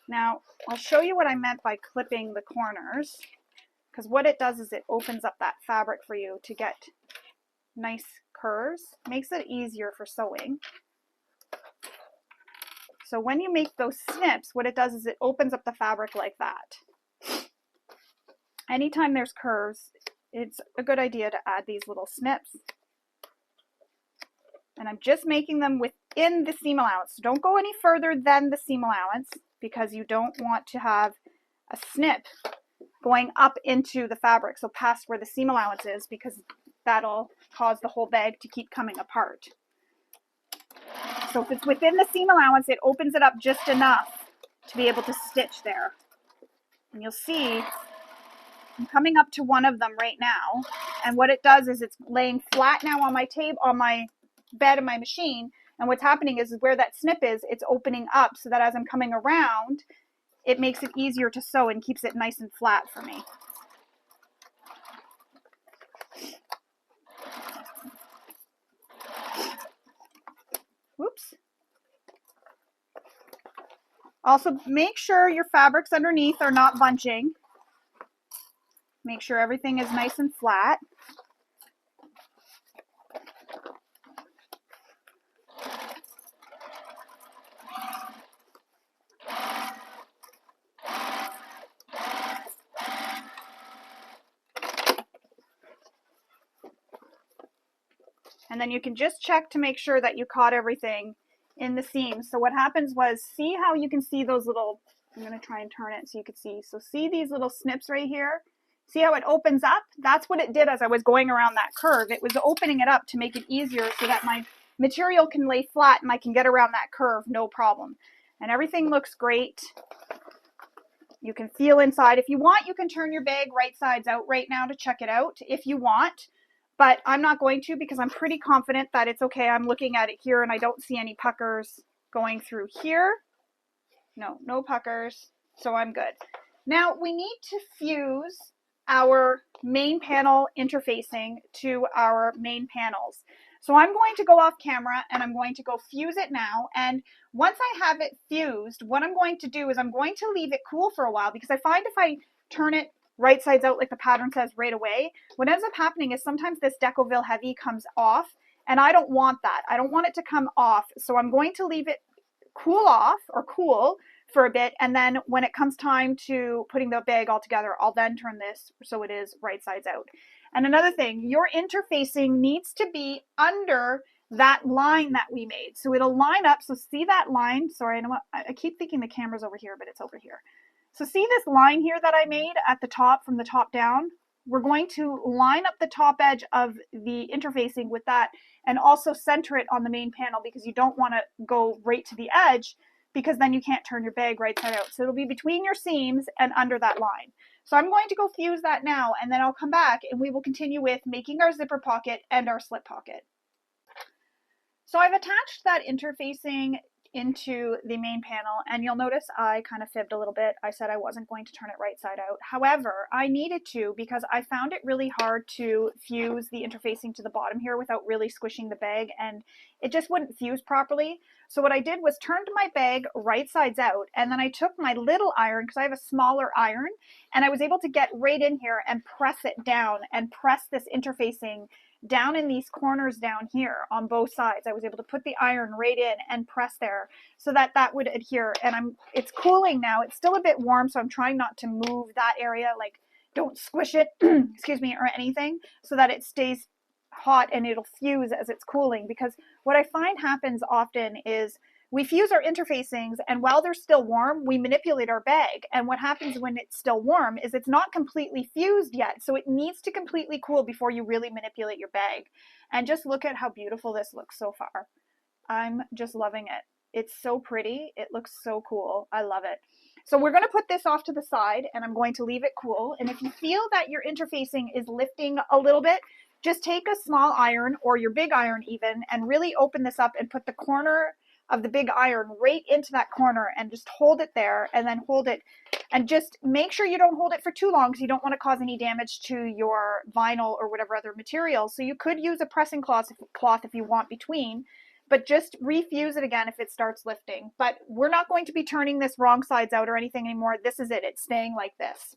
Now, I'll show you what I meant by clipping the corners, because what it does is it opens up that fabric for you to get nice curves, makes it easier for sewing. So when you make those snips, what it does is it opens up the fabric like that. Anytime there's curves, it's a good idea to add these little snips. And I'm just making them within the seam allowance. So don't go any further than the seam allowance, because you don't want to have a snip going up into the fabric, so past where the seam allowance is, because that'll cause the whole bag to keep coming apart. So if it's within the seam allowance, it opens it up just enough to be able to stitch there. And you'll see I'm coming up to one of them right now. And what it does is it's laying flat now on my table, on my bed of my machine. And what's happening is where that snip is, it's opening up so that as I'm coming around, it makes it easier to sew and keeps it nice and flat for me. Whoops. Also, make sure your fabrics underneath are not bunching. Make sure everything is nice and flat. And then you can just check to make sure that you caught everything in the seams. So what happens was, see how you can see those little, I'm going to try and turn it so you can see. So see these little snips right here? See how it opens up? That's what it did as I was going around that curve. It was opening it up to make it easier so that my material can lay flat and I can get around that curve no problem. And everything looks great. You can feel inside. If you want, you can turn your bag right sides out right now to check it out if you want. But I'm not going to because I'm pretty confident that it's okay. I'm looking at it here and I don't see any puckers going through here. No puckers. So I'm good. Now we need to fuse our main panel interfacing to our main panels. So I'm going to go off camera and I'm going to go fuse it now. And once I have it fused, what I'm going to do is I'm going to leave it cool for a while, because I find if I turn it right sides out like the pattern says right away, what ends up happening is sometimes this Decoville heavy comes off, and I don't want that. I don't want it to come off. So I'm going to leave it cool off or cool for a bit, and then when it comes time to putting the bag all together, I'll then turn this so it is right sides out. And another thing, your interfacing needs to be under that line that we made. So it'll line up. So see that line? Sorry, I keep thinking the camera's over here, but it's over here. So see this line here that I made at the top from the top down? We're going to line up the top edge of the interfacing with that and also center it on the main panel, because you don't want to go right to the edge, because then you can't turn your bag right side out. So it'll be between your seams and under that line. So I'm going to go fuse that now, and then I'll come back and we will continue with making our zipper pocket and our slip pocket. So I've attached that interfacing into the main panel, and you'll notice I kind of fibbed a little bit. I said I wasn't going to turn it right side out. However, I needed to, because I found it really hard to fuse the interfacing to the bottom here without really squishing the bag, and it just wouldn't fuse properly. So what I did was turned my bag right sides out, and then I took my little iron, because I have a smaller iron, and I was able to get right in here and press it down and press this interfacing down in these corners down here on both sides. I was able to put the iron right in and press there so that that would adhere. And it's cooling now. It's still a bit warm, so I'm trying not to move that area, like don't squish it, excuse me, or anything, so that it stays hot and it'll fuse as it's cooling. Because what I find happens often is we fuse our interfacings, and while they're still warm, we manipulate our bag. And what happens when it's still warm is it's not completely fused yet. So it needs to completely cool before you really manipulate your bag. And just look at how beautiful this looks so far. I'm just loving it. It's so pretty. It looks so cool. I love it. So we're going to put this off to the side, and I'm going to leave it cool. And if you feel that your interfacing is lifting a little bit, just take a small iron, or your big iron even, and really open this up and put the corner of the big iron right into that corner and just hold it there, and then hold it, and just make sure you don't hold it for too long, because you don't want to cause any damage to your vinyl or whatever other material. So you could use a pressing cloth if you want between, but just refuse it again if it starts lifting. But we're not going to be turning this wrong sides out or anything anymore. This is it. It's staying like this.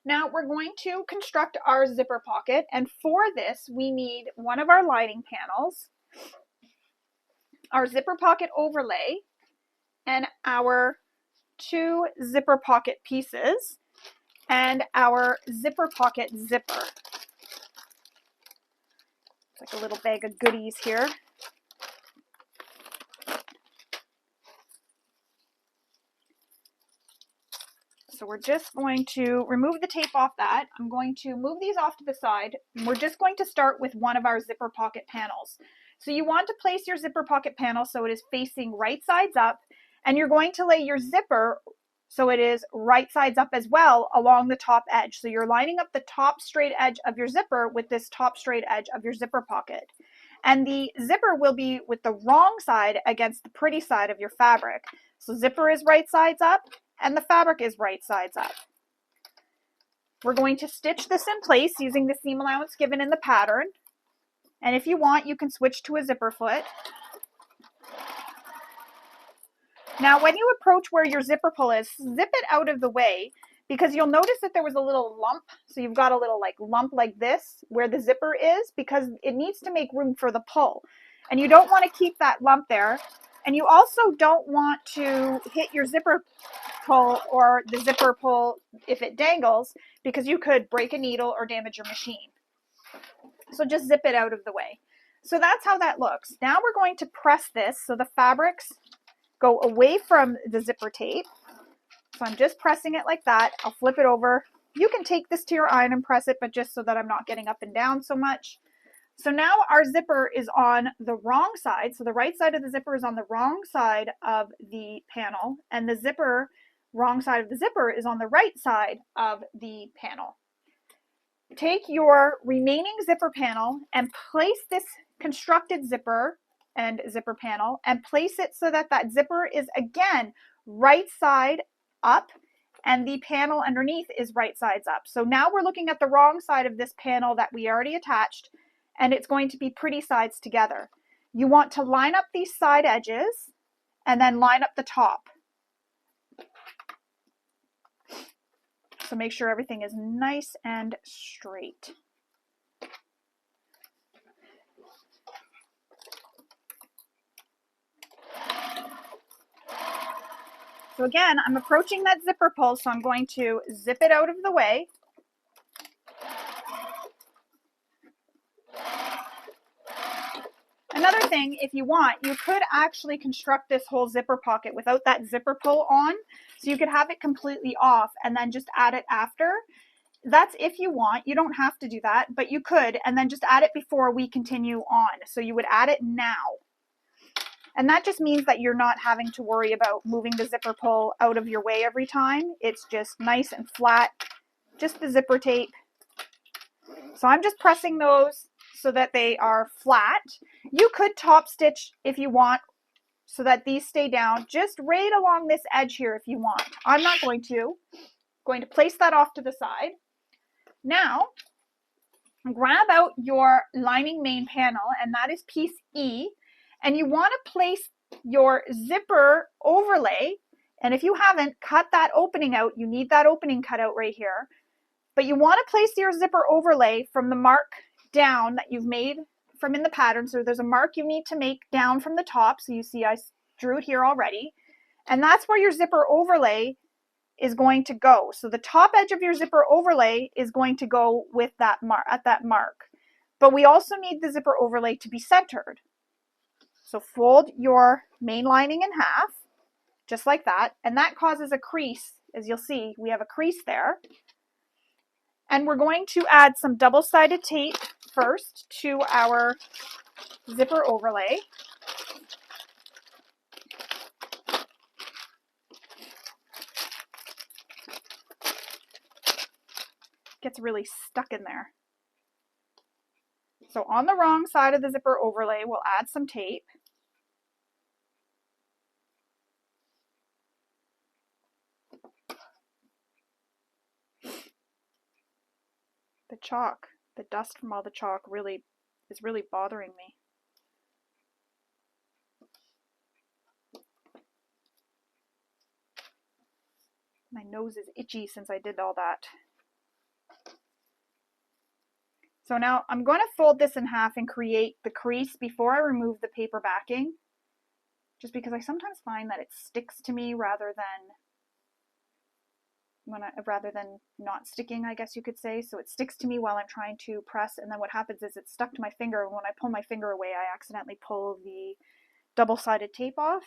Now we're going to construct our zipper pocket, and for this we need one of our lining panels, our zipper pocket overlay, and our 2 zipper pocket pieces, and our zipper pocket zipper. It's like a little bag of goodies here. So we're just going to remove the tape off that. I'm going to move these off to the side. And we're just going to start with one of our zipper pocket panels. So you want to place your zipper pocket panel so it is facing right sides up, and you're going to lay your zipper so it is right sides up as well along the top edge. So you're lining up the top straight edge of your zipper with this top straight edge of your zipper pocket. And the zipper will be with the wrong side against the pretty side of your fabric. So zipper is right sides up and the fabric is right sides up. We're going to stitch this in place using the seam allowance given in the pattern. And if you want, you can switch to a zipper foot. Now, when you approach where your zipper pull is, zip it out of the way, because you'll notice that there was a little lump. So you've got a little lump like this where the zipper is, because it needs to make room for the pull. And you don't want to keep that lump there. And you also don't want to hit your zipper pull or the zipper pull if it dangles, because you could break a needle or damage your machine. So just zip it out of the way. So that's how that looks. Now we're going to press this so the fabrics go away from the zipper tape. So I'm just pressing it like that. I'll flip it over. You can take this to your iron and press it, but just so that I'm not getting up and down so much. So now our zipper is on the wrong side. So the right side of the zipper is on the wrong side of the panel, and the zipper, wrong side of the zipper, is on the right side of the panel. Take your remaining zipper panel and place this constructed zipper and zipper panel and place it so that that zipper is again right side up and the panel underneath is right sides up. So now we're looking at the wrong side of this panel that we already attached, and it's going to be pretty sides together. You want to line up these side edges and then line up the top. So make sure everything is nice and straight. So again, I'm approaching that zipper pull, so I'm going to zip it out of the way. Another thing, if you want, you could actually construct this whole zipper pocket without that zipper pull on. So you could have it completely off and then just add it after. That's if you want. You don't have to do that, but you could, and then just add it before we continue on. So you would add it now. And that just means that you're not having to worry about moving the zipper pull out of your way every time. It's just nice and flat, just the zipper tape. So I'm just pressing those so that they are flat. You could top stitch if you want so that these stay down just right along this edge here if you want. I'm not going to. I'm going to place that off to the side. Now, grab out your lining main panel, and that is piece E, and you want to place your zipper overlay, and if you haven't, cut that opening out. You need that opening cut out right here. But you want to place your zipper overlay from the mark down that you've made from in the pattern. So there's a mark you need to make down from the top. So you see I drew it here already. And that's where your zipper overlay is going to go. So the top edge of your zipper overlay is going to go with that at that mark. But we also need the zipper overlay to be centered. So fold your main lining in half, just like that. And that causes a crease. As you'll see, we have a crease there. And we're going to add some double-sided tape first to our zipper overlay. Gets really stuck in there. So on the wrong side of the zipper overlay, we'll add some tape. The chalk, the dust from all the chalk is really bothering me. My nose is itchy since I did all that. So now I'm going to fold this in half and create the crease before I remove the paper backing, just because I sometimes find that it sticks to me rather than not sticking, I guess you could say. So it sticks to me while I'm trying to press, and then what happens is it's stuck to my finger, and when I pull my finger away, I accidentally pull the double-sided tape off.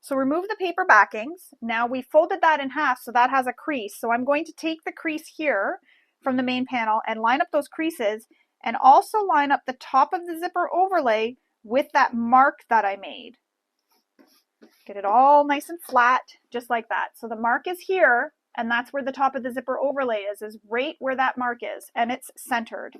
So remove the paper backings. Now we folded that in half, so that has a crease. So I'm going to take the crease here from the main panel and line up those creases and also line up the top of the zipper overlay with that mark that I made. Get it all nice and flat, just like that. So the mark is here, and that's where the top of the zipper overlay is right where that mark is, and it's centered.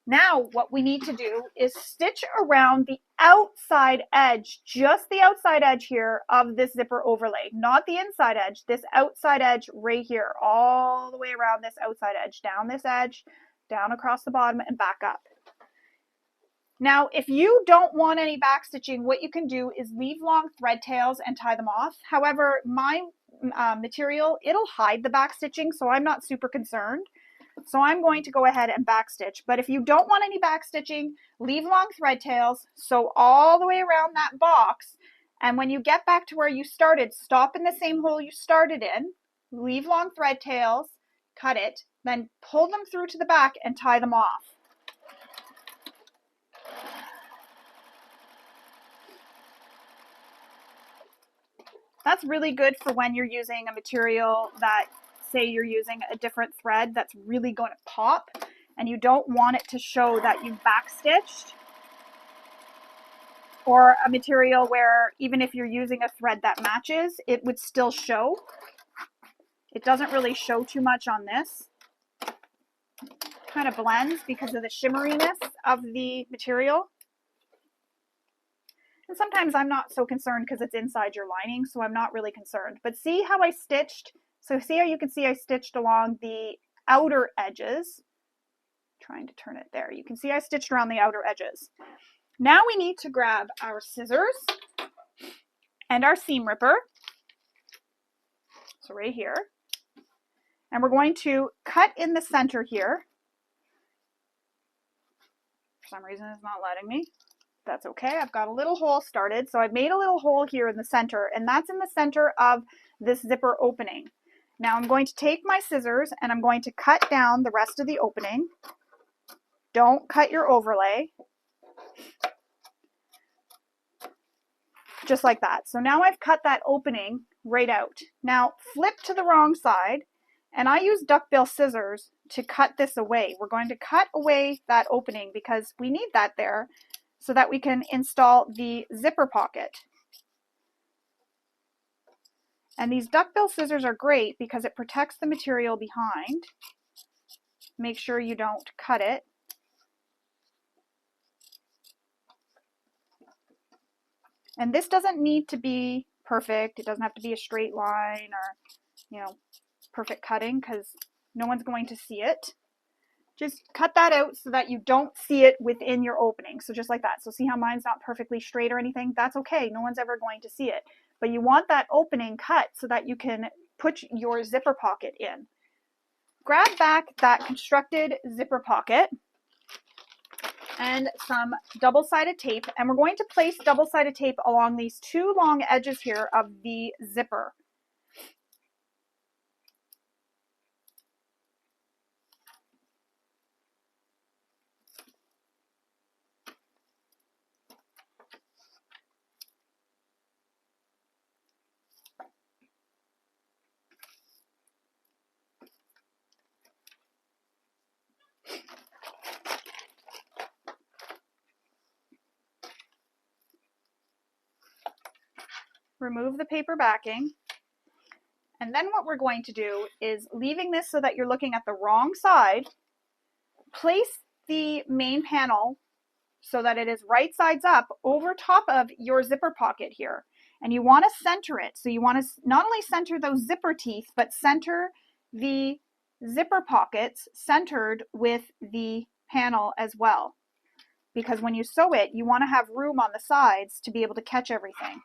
Now what we need to do is stitch around the outside edge, just the outside edge here of this zipper overlay, not the inside edge, this outside edge right here, all the way around this outside edge, down this edge, down across the bottom and back up. Now, if you don't want any back stitching, what you can do is leave long thread tails and tie them off. However, my material, it'll hide the back stitching, so I'm not super concerned. So I'm going to go ahead and back stitch. But if you don't want any back stitching, leave long thread tails, sew all the way around that box. And when you get back to where you started, stop in the same hole you started in, leave long thread tails, cut it, then pull them through to the back and tie them off. That's really good for when you're using a material that, say you're using a different thread that's really going to pop and you don't want it to show that you've backstitched, or a material where even if you're using a thread that matches, it would still show. It doesn't really show too much on this. Kind of blends because of the shimmeriness of the material. And sometimes I'm not so concerned because it's inside your lining, so I'm not really concerned. But see how I stitched? So see how you can see I stitched along the outer edges. Trying to turn it there. You can see I stitched around the outer edges. Now we need to grab our scissors and our seam ripper. So right here. And we're going to cut in the center here. For some reason it's not letting me. That's okay. I've got a little hole started. So I've made a little hole here in the center, and that's in the center of this zipper opening. Now I'm going to take my scissors and I'm going to cut down the rest of the opening. Don't cut your overlay. Just like that. So now I've cut that opening right out. Now flip to the wrong side, and I use duckbill scissors to cut this away. We're going to cut away that opening because we need that there so that we can install the zipper pocket. And these duckbill scissors are great because it protects the material behind. Make sure you don't cut it. And this doesn't need to be perfect. It doesn't have to be a straight line or, perfect cutting, because no one's going to see it. Just cut that out so that you don't see it within your opening. So just like that. So see how mine's not perfectly straight or anything? That's okay. No one's ever going to see it. But you want that opening cut so that you can put your zipper pocket in. Grab back that constructed zipper pocket and some double-sided tape. And we're going to place double-sided tape along these two long edges here of the zipper. Remove the paper backing, and then what we're going to do is, leaving this so that you're looking at the wrong side, place the main panel so that it is right sides up over top of your zipper pocket here. And you want to center it. So you want to not only center those zipper teeth, but center the zipper pockets centered with the panel as well. Because when you sew it, you want to have room on the sides to be able to catch everything.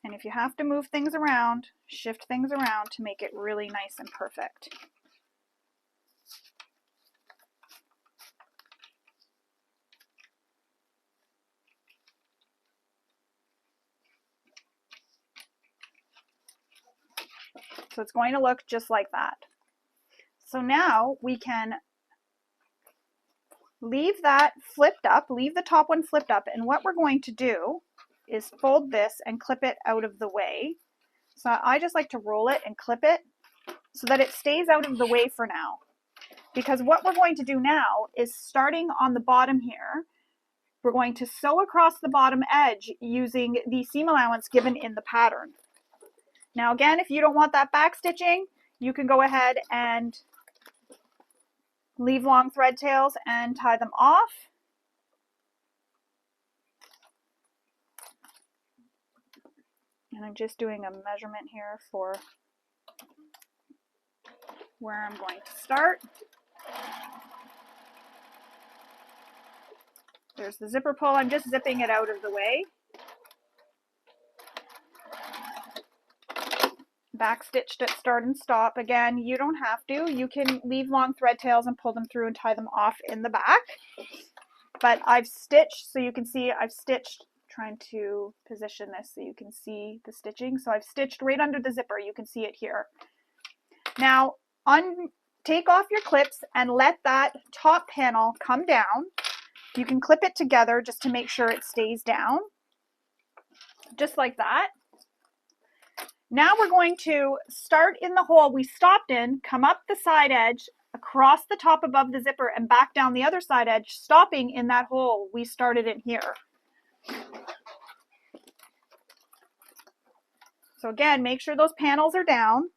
And if you have to move things around, shift things around to make it really nice and perfect. So it's going to look just like that. So now we can leave that flipped up, leave the top one flipped up, and what we're going to do is fold this and clip it out of the way. So I just like to roll it and clip it so that it stays out of the way for now. Because what we're going to do now is, starting on the bottom here, we're going to sew across the bottom edge using the seam allowance given in the pattern. Now again, if you don't want that back stitching, you can go ahead and leave long thread tails and tie them off. And I'm just doing a measurement here for where I'm going to start. There's the zipper pull. I'm just zipping it out of the way. Back stitched at start and stop. Again, you don't have to. You can leave long thread tails and pull them through and tie them off in the back. But I've stitched, so you can see I've stitched, trying to position this so you can see the stitching. So I've stitched right under the zipper. You can see it here. Now, take off your clips and let that top panel come down. You can clip it together just to make sure it stays down, just like that. Now we're going to start in the hole we stopped in, come up the side edge, across the top above the zipper, and back down the other side edge, stopping in that hole we started in here. So again, make sure those panels are down.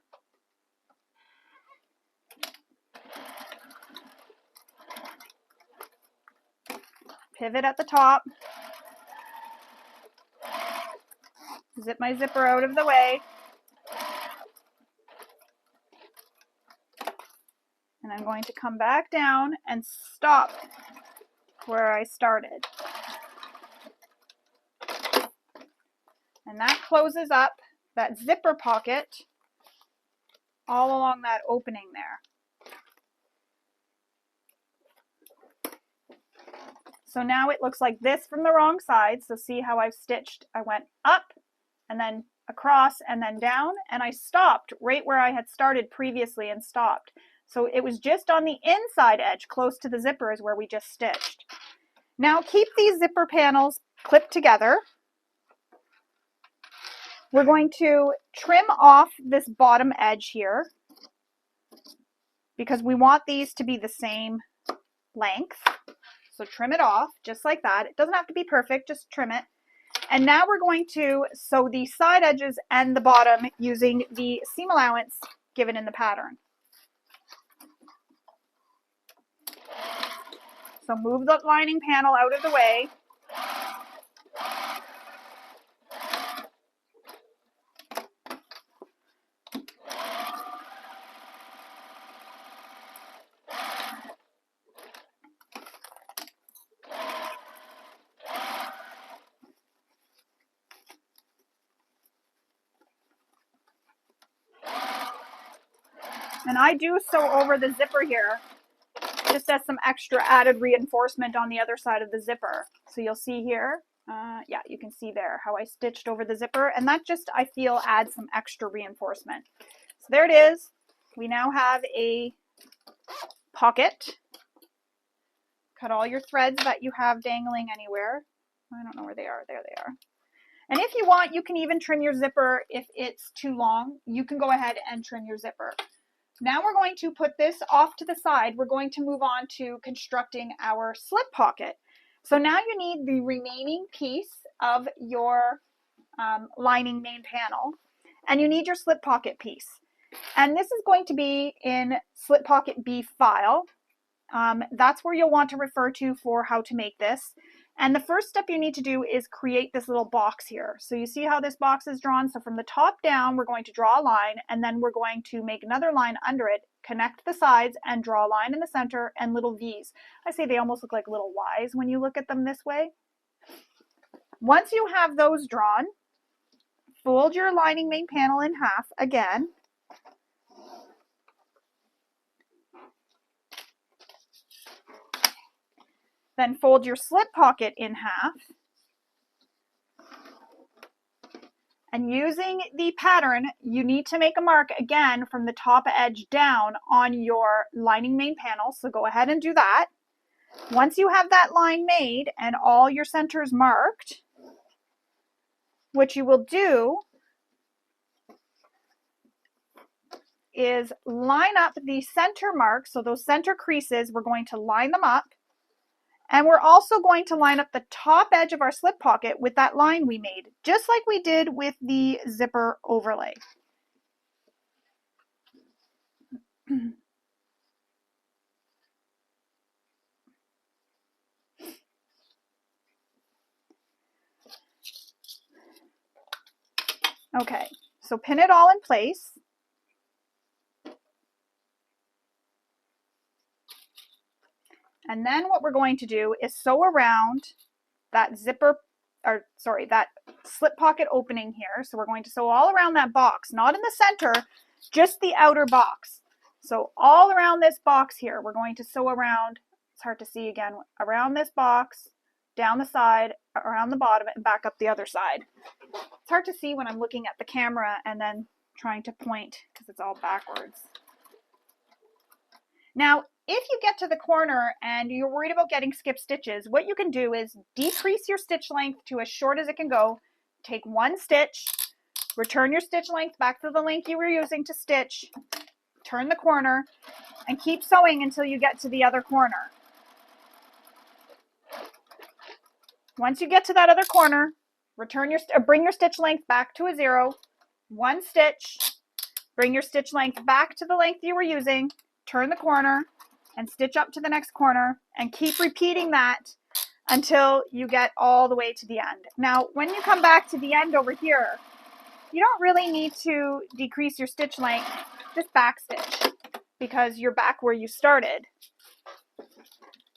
Pivot at the top. Zip my zipper out of the way. And I'm going to come back down and stop where I started. And that closes up that zipper pocket all along that opening there. So now it looks like this from the wrong side. So see how I've stitched? I went up and then across and then down, and I stopped right where I had started previously and stopped. So it was just on the inside edge, close to the zipper, is where we just stitched. Now keep these zipper panels clipped together. We're going to trim off this bottom edge here because we want these to be the same length. So trim it off just like that. It doesn't have to be perfect, just trim it. And now we're going to sew the side edges and the bottom using the seam allowance given in the pattern. So move the lining panel out of the way. And I do sew over the zipper here, just as some extra added reinforcement on the other side of the zipper. So you'll see here, yeah, you can see there how I stitched over the zipper, and that just, I feel, adds some extra reinforcement. So there it is. We now have a pocket. Cut all your threads that you have dangling anywhere. I don't know where they are. There they are. And if you want, you can even trim your zipper. If it's too long, you can go ahead and trim your zipper. Now we're going to put this off to the side. We're going to move on to constructing our slip pocket. So now you need the remaining piece of your lining main panel, and you need your slip pocket piece. And this is going to be in Slip Pocket B file. That's where you'll want to refer to for how to make this. And the first step you need to do is create this little box here. So you see how this box is drawn? So from the top down, we're going to draw a line, and then we're going to make another line under it, connect the sides, and draw a line in the center and little V's. I say they almost look like little Y's when you look at them this way. Once you have those drawn, fold your lining main panel in half again. Then fold your slip pocket in half. And using the pattern, you need to make a mark again from the top edge down on your lining main panel. So go ahead and do that. Once you have that line made and all your centers marked, what you will do is line up the center marks. So those center creases, we're going to line them up. And we're also going to line up the top edge of our slip pocket with that line we made, just like we did with the zipper overlay. Okay, so pin it all in place. And then what we're going to do is sew around that zipper, or sorry, that slip pocket opening here. So we're going to sew all around that box, not in the center, just the outer box. So all around this box here, we're going to sew around, it's hard to see again, around this box, down the side, around the bottom, and back up the other side. It's hard to see when I'm looking at the camera and then trying to point because it's all backwards. Now, if you get to the corner and you're worried about getting skip stitches, what you can do is decrease your stitch length to as short as it can go. Take one stitch, return your stitch length back to the length you were using to stitch, turn the corner, and keep sewing until you get to the other corner. Once you get to that other corner, bring your stitch length back to a 0, one stitch, bring your stitch length back to the length you were using, turn the corner, and stitch up to the next corner, and keep repeating that until you get all the way to the end. Now, when you come back to the end over here, you don't really need to decrease your stitch length, just backstitch, because you're back where you started.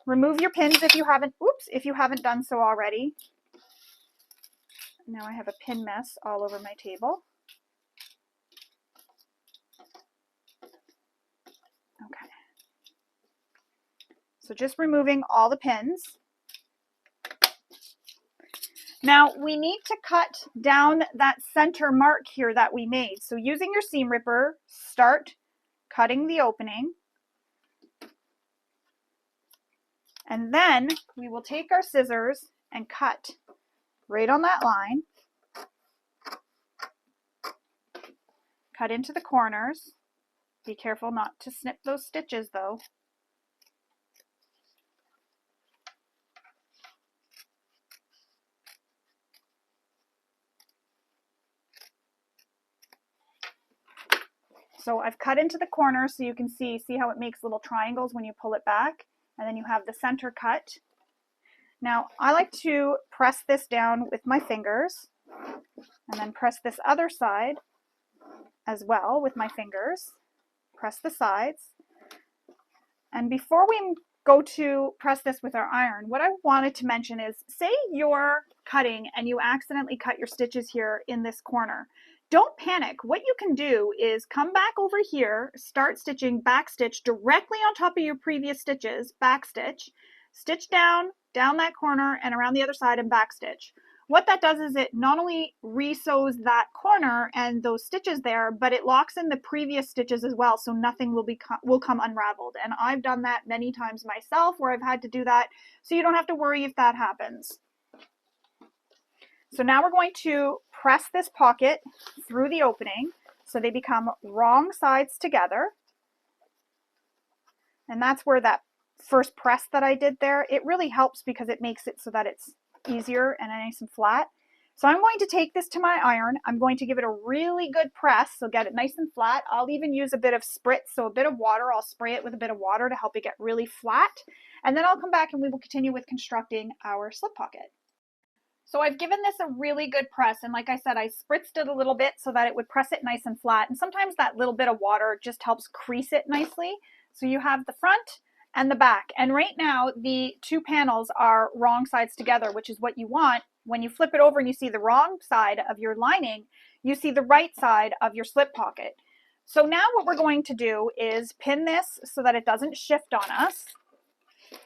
Remove your pins if you haven't done so already. Now I have a pin mess all over my table. Okay. So just removing all the pins. Now we need to cut down that center mark here that we made. So using your seam ripper, start cutting the opening. And then we will take our scissors and cut right on that line. Cut into the corners. Be careful not to snip those stitches though. So I've cut into the corner so you can see how it makes little triangles when you pull it back. And then you have the center cut. Now I like to press this down with my fingers and then press this other side as well with my fingers. Press the sides. And before we go to press this with our iron, what I wanted to mention is, say you're cutting and you accidentally cut your stitches here in this corner. Don't panic. What you can do is come back over here, start stitching backstitch directly on top of your previous stitches, backstitch, stitch down that corner and around the other side and backstitch. What that does is it not only re-sews that corner and those stitches there, but it locks in the previous stitches as well, so nothing will come unraveled. And I've done that many times myself where I've had to do that, so you don't have to worry if that happens. So now we're going to press this pocket through the opening so they become wrong sides together. And that's where that first press that I did there, it really helps because it makes it so that it's easier and nice and flat. So I'm going to take this to my iron. I'm going to give it a really good press, so get it nice and flat. I'll even use a bit of spritz, so a bit of water. I'll spray it with a bit of water to help it get really flat. And then I'll come back and we will continue with constructing our slip pocket. So I've given this a really good press, and like I said, I spritzed it a little bit so that it would press it nice and flat. And sometimes that little bit of water just helps crease it nicely. So you have the front and the back. And right now, the two panels are wrong sides together, which is what you want. When you flip it over and you see the wrong side of your lining, you see the right side of your slip pocket. So now what we're going to do is pin this so that it doesn't shift on us,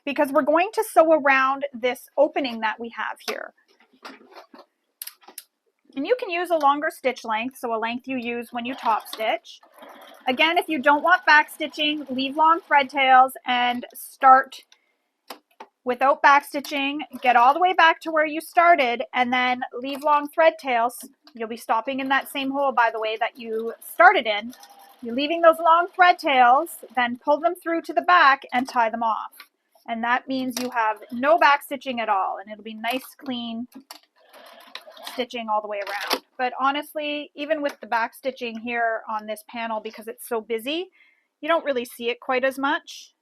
because we're going to sew around this opening that we have here. And you can use a longer stitch length, so a length you use when you top stitch. Again, if you don't want back stitching, leave long thread tails and start without backstitching, get all the way back to where you started, and then leave long thread tails. You'll be stopping in that same hole, by the way, that you started in. You're leaving those long thread tails, then pull them through to the back and tie them off. And that means you have no backstitching at all, and it'll be nice, clean stitching all the way around. But honestly, even with the backstitching here on this panel, because it's so busy, you don't really see it quite as much.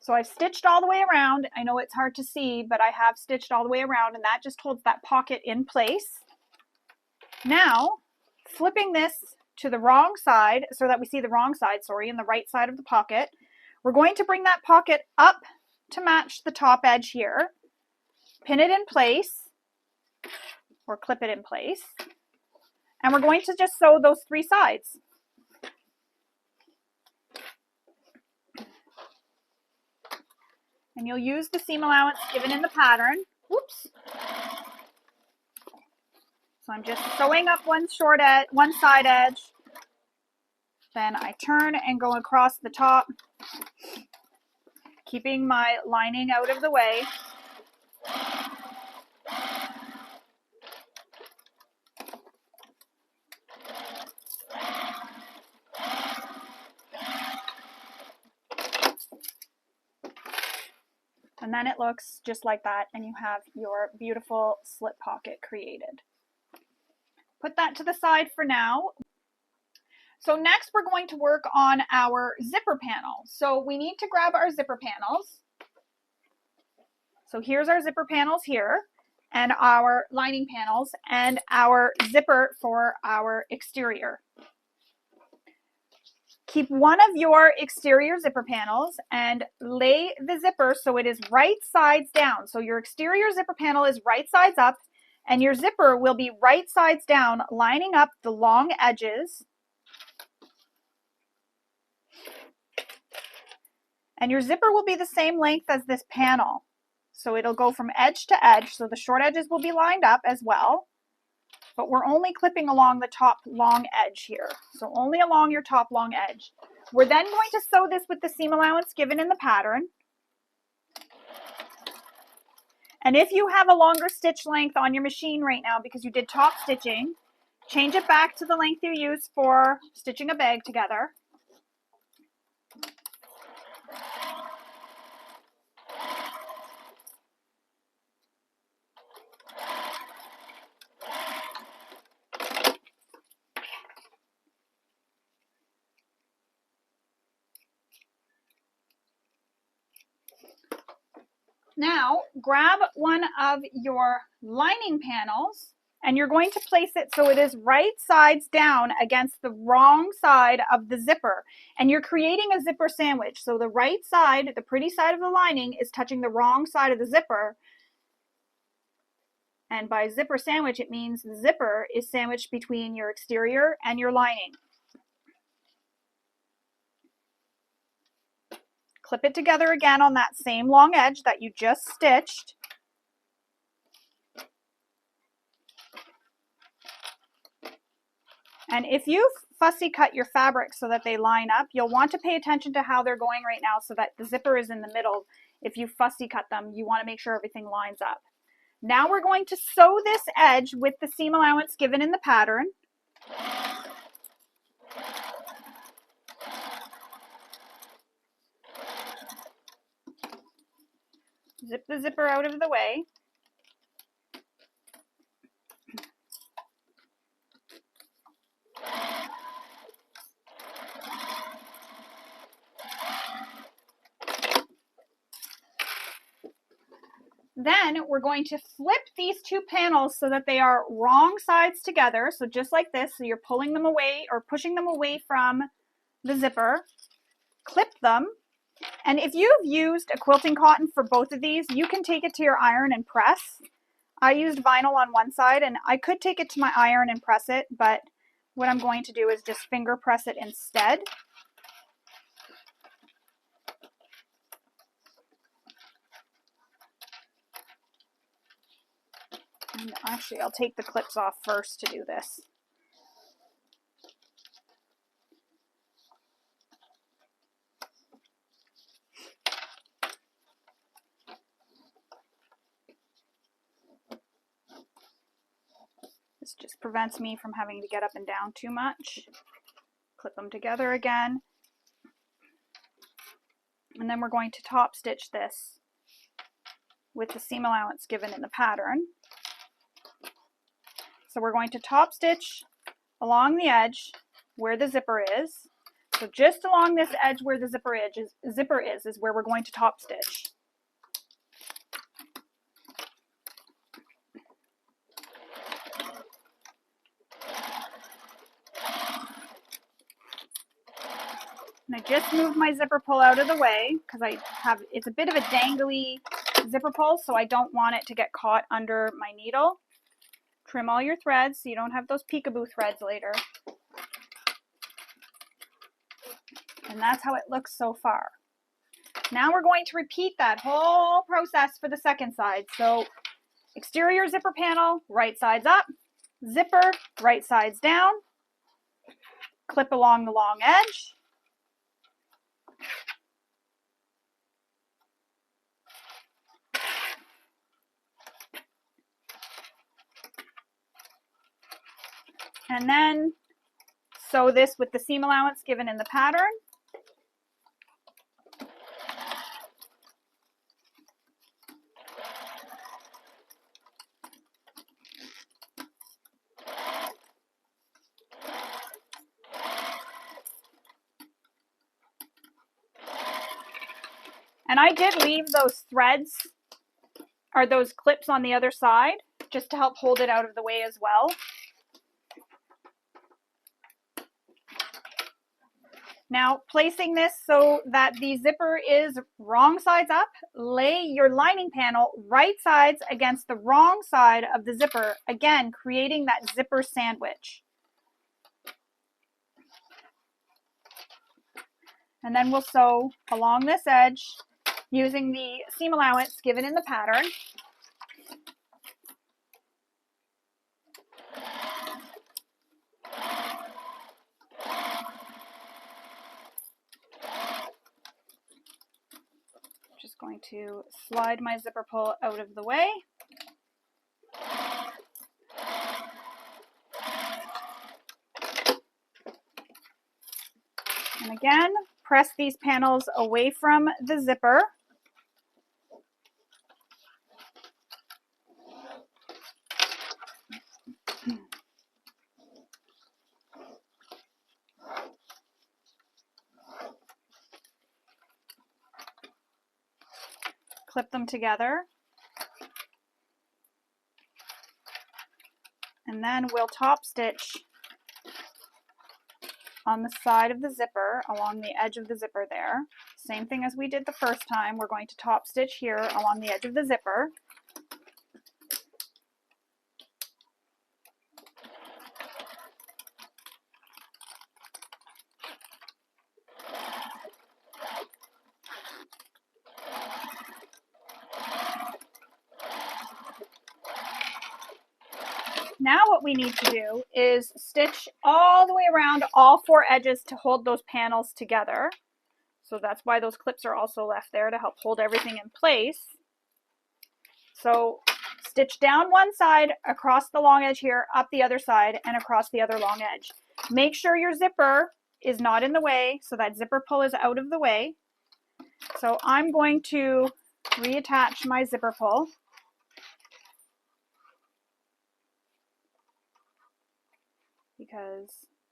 So I've stitched all the way around. I know it's hard to see, but I have stitched all the way around, and that just holds that pocket in place. Now, flipping this to the wrong side so that we see the wrong side, in the right side of the pocket, we're going to bring that pocket up to match the top edge here, pin it in place, or clip it in place, and we're going to just sew those 3 sides. And you'll use the seam allowance given in the pattern. Whoops. So I'm just sewing up one side edge. Then I turn and go across the top, keeping my lining out of the way. And then it looks just like that, and you have your beautiful slip pocket created. Put that to the side for now. So next we're going to work on our zipper panel. So we need to grab our zipper panels. So here's our zipper panels here, and our lining panels, and our zipper for our exterior. Keep one of your exterior zipper panels and lay the zipper so it is right sides down. So your exterior zipper panel is right sides up, and your zipper will be right sides down, lining up the long edges. And your zipper will be the same length as this panel. So it'll go from edge to edge. So the short edges will be lined up as well. But we're only clipping along the top long edge here. So only along your top long edge. We're then going to sew this with the seam allowance given in the pattern. And if you have a longer stitch length on your machine right now because you did top stitching, change it back to the length you use for stitching a bag together. Now, grab one of your lining panels, and you're going to place it so it is right sides down against the wrong side of the zipper. And you're creating a zipper sandwich. So the right side, the pretty side of the lining, is touching the wrong side of the zipper. And by zipper sandwich, it means the zipper is sandwiched between your exterior and your lining. Clip it together again on that same long edge that you just stitched. And if you fussy cut your fabric so that they line up, you'll want to pay attention to how they're going right now so that the zipper is in the middle. If you fussy cut them, you want to make sure everything lines up. Now we're going to sew this edge with the seam allowance given in the pattern. Zip the zipper out of the way. Then we're going to flip these 2 panels so that they are wrong sides together. So just like this, so you're pulling them away or pushing them away from the zipper. Clip them. And if you've used a quilting cotton for both of these, you can take it to your iron and press. I used vinyl on one side, and I could take it to my iron and press it, but what I'm going to do is just finger press it instead. And actually, I'll take the clips off first to do this. This just prevents me from having to get up and down too much. Clip them together again. And then we're going to top stitch this with the seam allowance given in the pattern. So we're going to top stitch along the edge where the zipper is. So just along this edge where the zipper is where we're going to top stitch. And I just moved my zipper pull out of the way because it's a bit of a dangly zipper pull, so I don't want it to get caught under my needle. Trim all your threads so you don't have those peekaboo threads later. And that's how it looks so far. Now we're going to repeat that whole process for the second side. So exterior zipper panel, right sides up, zipper, right sides down, clip along the long edge. And then sew this with the seam allowance given in the pattern. And I did leave those threads or those clips on the other side just to help hold it out of the way as well. Now, placing this so that the zipper is wrong sides up, lay your lining panel right sides against the wrong side of the zipper, again, creating that zipper sandwich. And then we'll sew along this edge using the seam allowance given in the pattern. Just going to slide my zipper pull out of the way. And again, press these panels away from the zipper. Clip them together. And then we'll top stitch on the side of the zipper along the edge of the zipper there. Same thing as we did the first time. We're going to top stitch here along the edge of the zipper. Now what we need to do is stitch all the way around all four edges to hold those panels together. So that's why those clips are also left there to help hold everything in place. So stitch down one side, across the long edge here, up the other side, and across the other long edge. Make sure your zipper is not in the way, so that zipper pull is out of the way. So I'm going to reattach my zipper pull. Because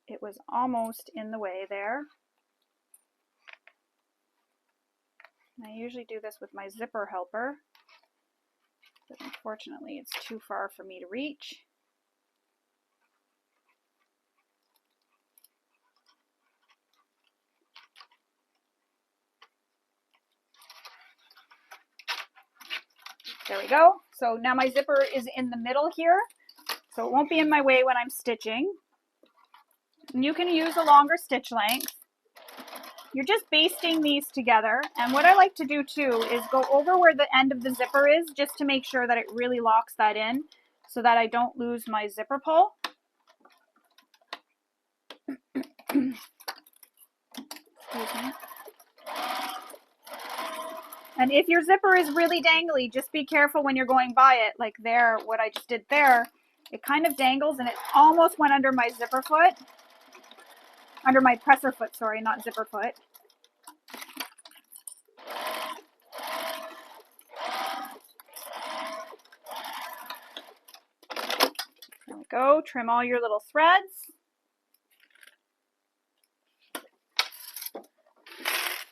it was almost in the way there. I usually do this with my zipper helper, but unfortunately it's too far for me to reach. There we go. So now my zipper is in the middle here, so it won't be in my way when I'm stitching. And you can use a longer stitch length. You're just basting these together. And what I like to do too is go over where the end of the zipper is just to make sure that it really locks that in so that I don't lose my zipper pull. Excuse me. And if your zipper is really dangly, just be careful when you're going by it, like there, what I just did there. It kind of dangles and it almost went under my zipper foot, under my presser foot, sorry, not zipper foot. There we go, trim all your little threads.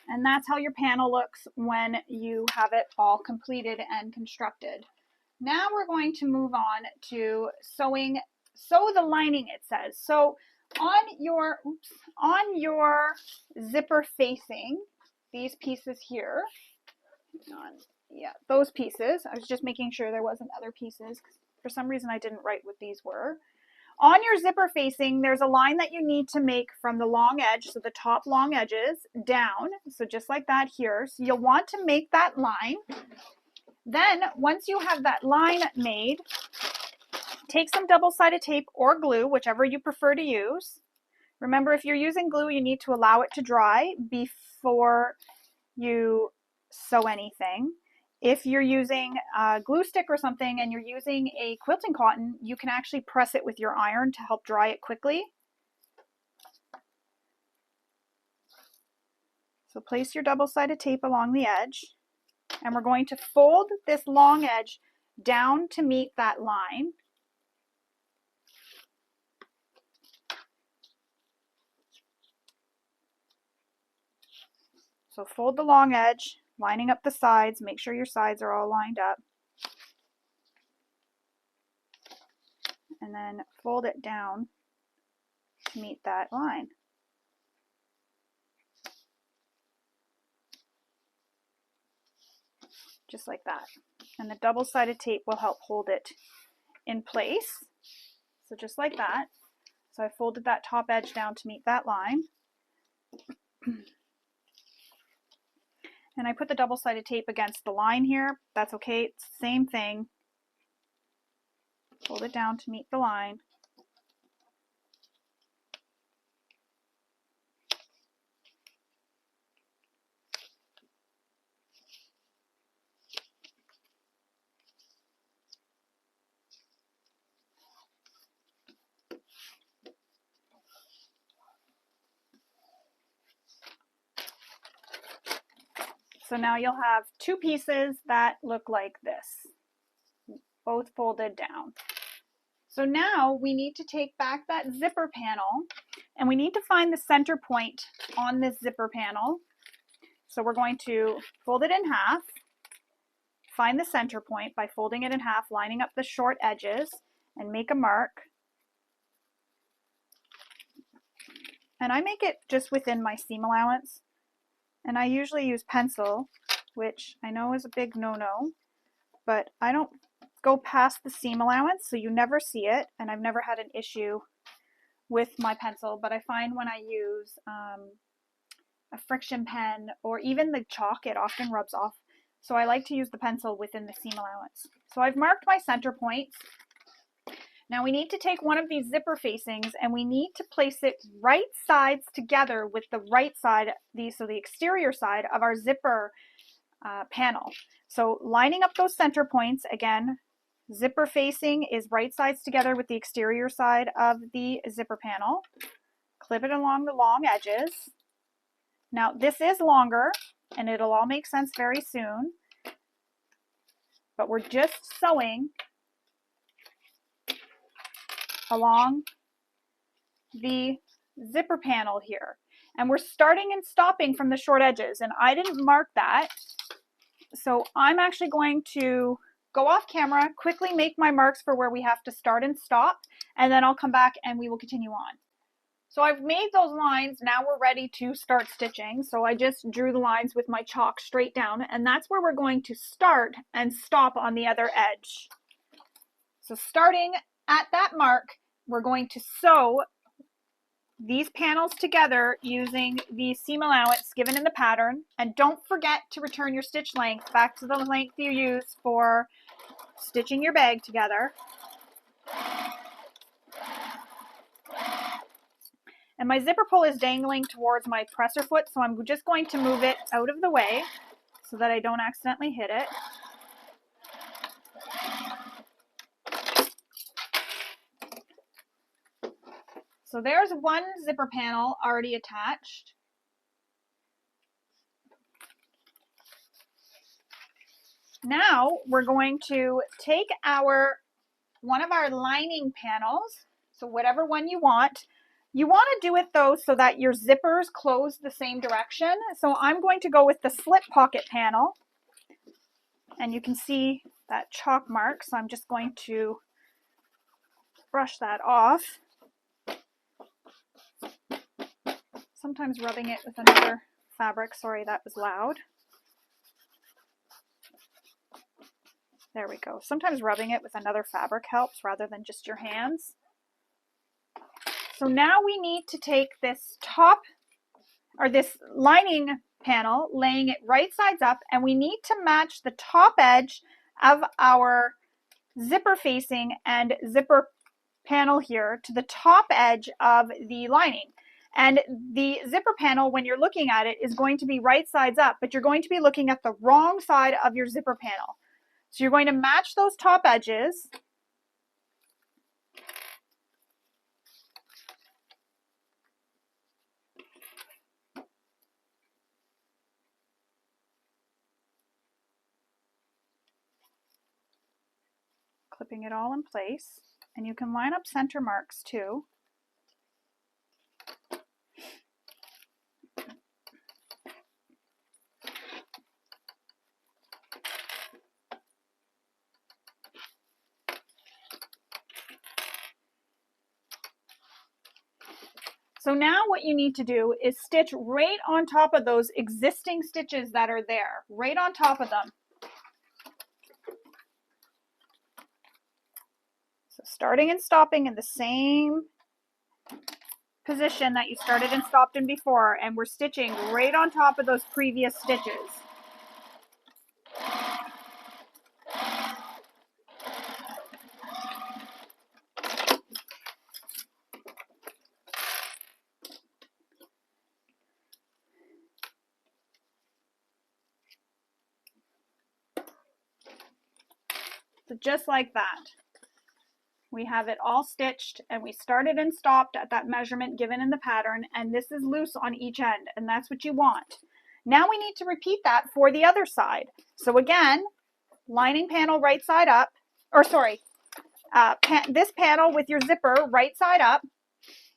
And that's how your panel looks when you have it all completed and constructed. Now we're going to move on to sewing, sew the lining, it says. So on your zipper facing, these pieces here, yeah, those pieces, I was just making sure there wasn't other pieces. For some reason I didn't write what these were. On your zipper facing, there's a line that you need to make from the long edge, so the top long edges down, so just like that here. So you'll want to make that line. Then, once you have that line made, take some double-sided tape or glue, whichever you prefer to use. Remember, if you're using glue, you need to allow it to dry before you sew anything. If you're using a glue stick or something and you're using a quilting cotton, you can actually press it with your iron to help dry it quickly. So place your double-sided tape along the edge, and we're going to fold this long edge down to meet that line. So fold the long edge, lining up the sides, make sure your sides are all lined up. And then fold it down to meet that line. Just like that. And the double-sided tape will help hold it in place. So just like that. So I folded that top edge down to meet that line. And I put the double-sided tape against the line here. That's okay, it's the same thing. Fold it down to meet the line. So now you'll have two pieces that look like this, both folded down. So now we need to take back that zipper panel and we need to find the center point on this zipper panel. So we're going to fold it in half, find the center point by folding it in half, lining up the short edges, and make a mark. And I make it just within my seam allowance. And I usually use pencil, which I know is a big no-no, but I don't go past the seam allowance, so you never see it, and I've never had an issue with my pencil, but I find when I use a friction pen or even the chalk, it often rubs off. So I like to use the pencil within the seam allowance. So I've marked my center points. Now we need to take one of these zipper facings and we need to place it right sides together with the right side, so the exterior side of our zipper panel. So lining up those center points, again, zipper facing is right sides together with the exterior side of the zipper panel. Clip it along the long edges. Now this is longer and it'll all make sense very soon, but we're just sewing along the zipper panel here. And we're starting and stopping from the short edges, and I didn't mark that. So I'm actually going to go off camera, quickly make my marks for where we have to start and stop, and then I'll come back and we will continue on. So I've made those lines, now we're ready to start stitching. So I just drew the lines with my chalk straight down, and that's where we're going to start and stop on the other edge. So starting at that mark, we're going to sew these panels together using the seam allowance given in the pattern. And don't forget to return your stitch length back to the length you use for stitching your bag together. And my zipper pull is dangling towards my presser foot, so I'm just going to move it out of the way so that I don't accidentally hit it. So there's one zipper panel already attached. Now we're going to take one of our lining panels, so whatever one you want. You want to do it though so that your zippers close the same direction. So I'm going to go with the slip pocket panel, and you can see that chalk mark, so I'm just going to brush that off. Sometimes rubbing it with another fabric, sorry that was loud. There we go. Sometimes rubbing it with another fabric helps rather than just your hands. So now we need to take this top, or this lining panel, laying it right sides up, and we need to match the top edge of our zipper facing and zipper panel here to the top edge of the lining. And the zipper panel, when you're looking at it, is going to be right sides up, but you're going to be looking at the wrong side of your zipper panel. So you're going to match those top edges. Clipping it all in place, and you can line up center marks too. So now what you need to do is stitch right on top of those existing stitches that are there, right on top of them. So starting and stopping in the same position that you started and stopped in before, and we're stitching right on top of those previous stitches. So just like that, we have it all stitched, and we started and stopped at that measurement given in the pattern, and this is loose on each end, and that's what you want. Now we need to repeat that for the other side. So again, lining panel right side up, or sorry, this panel with your zipper right side up.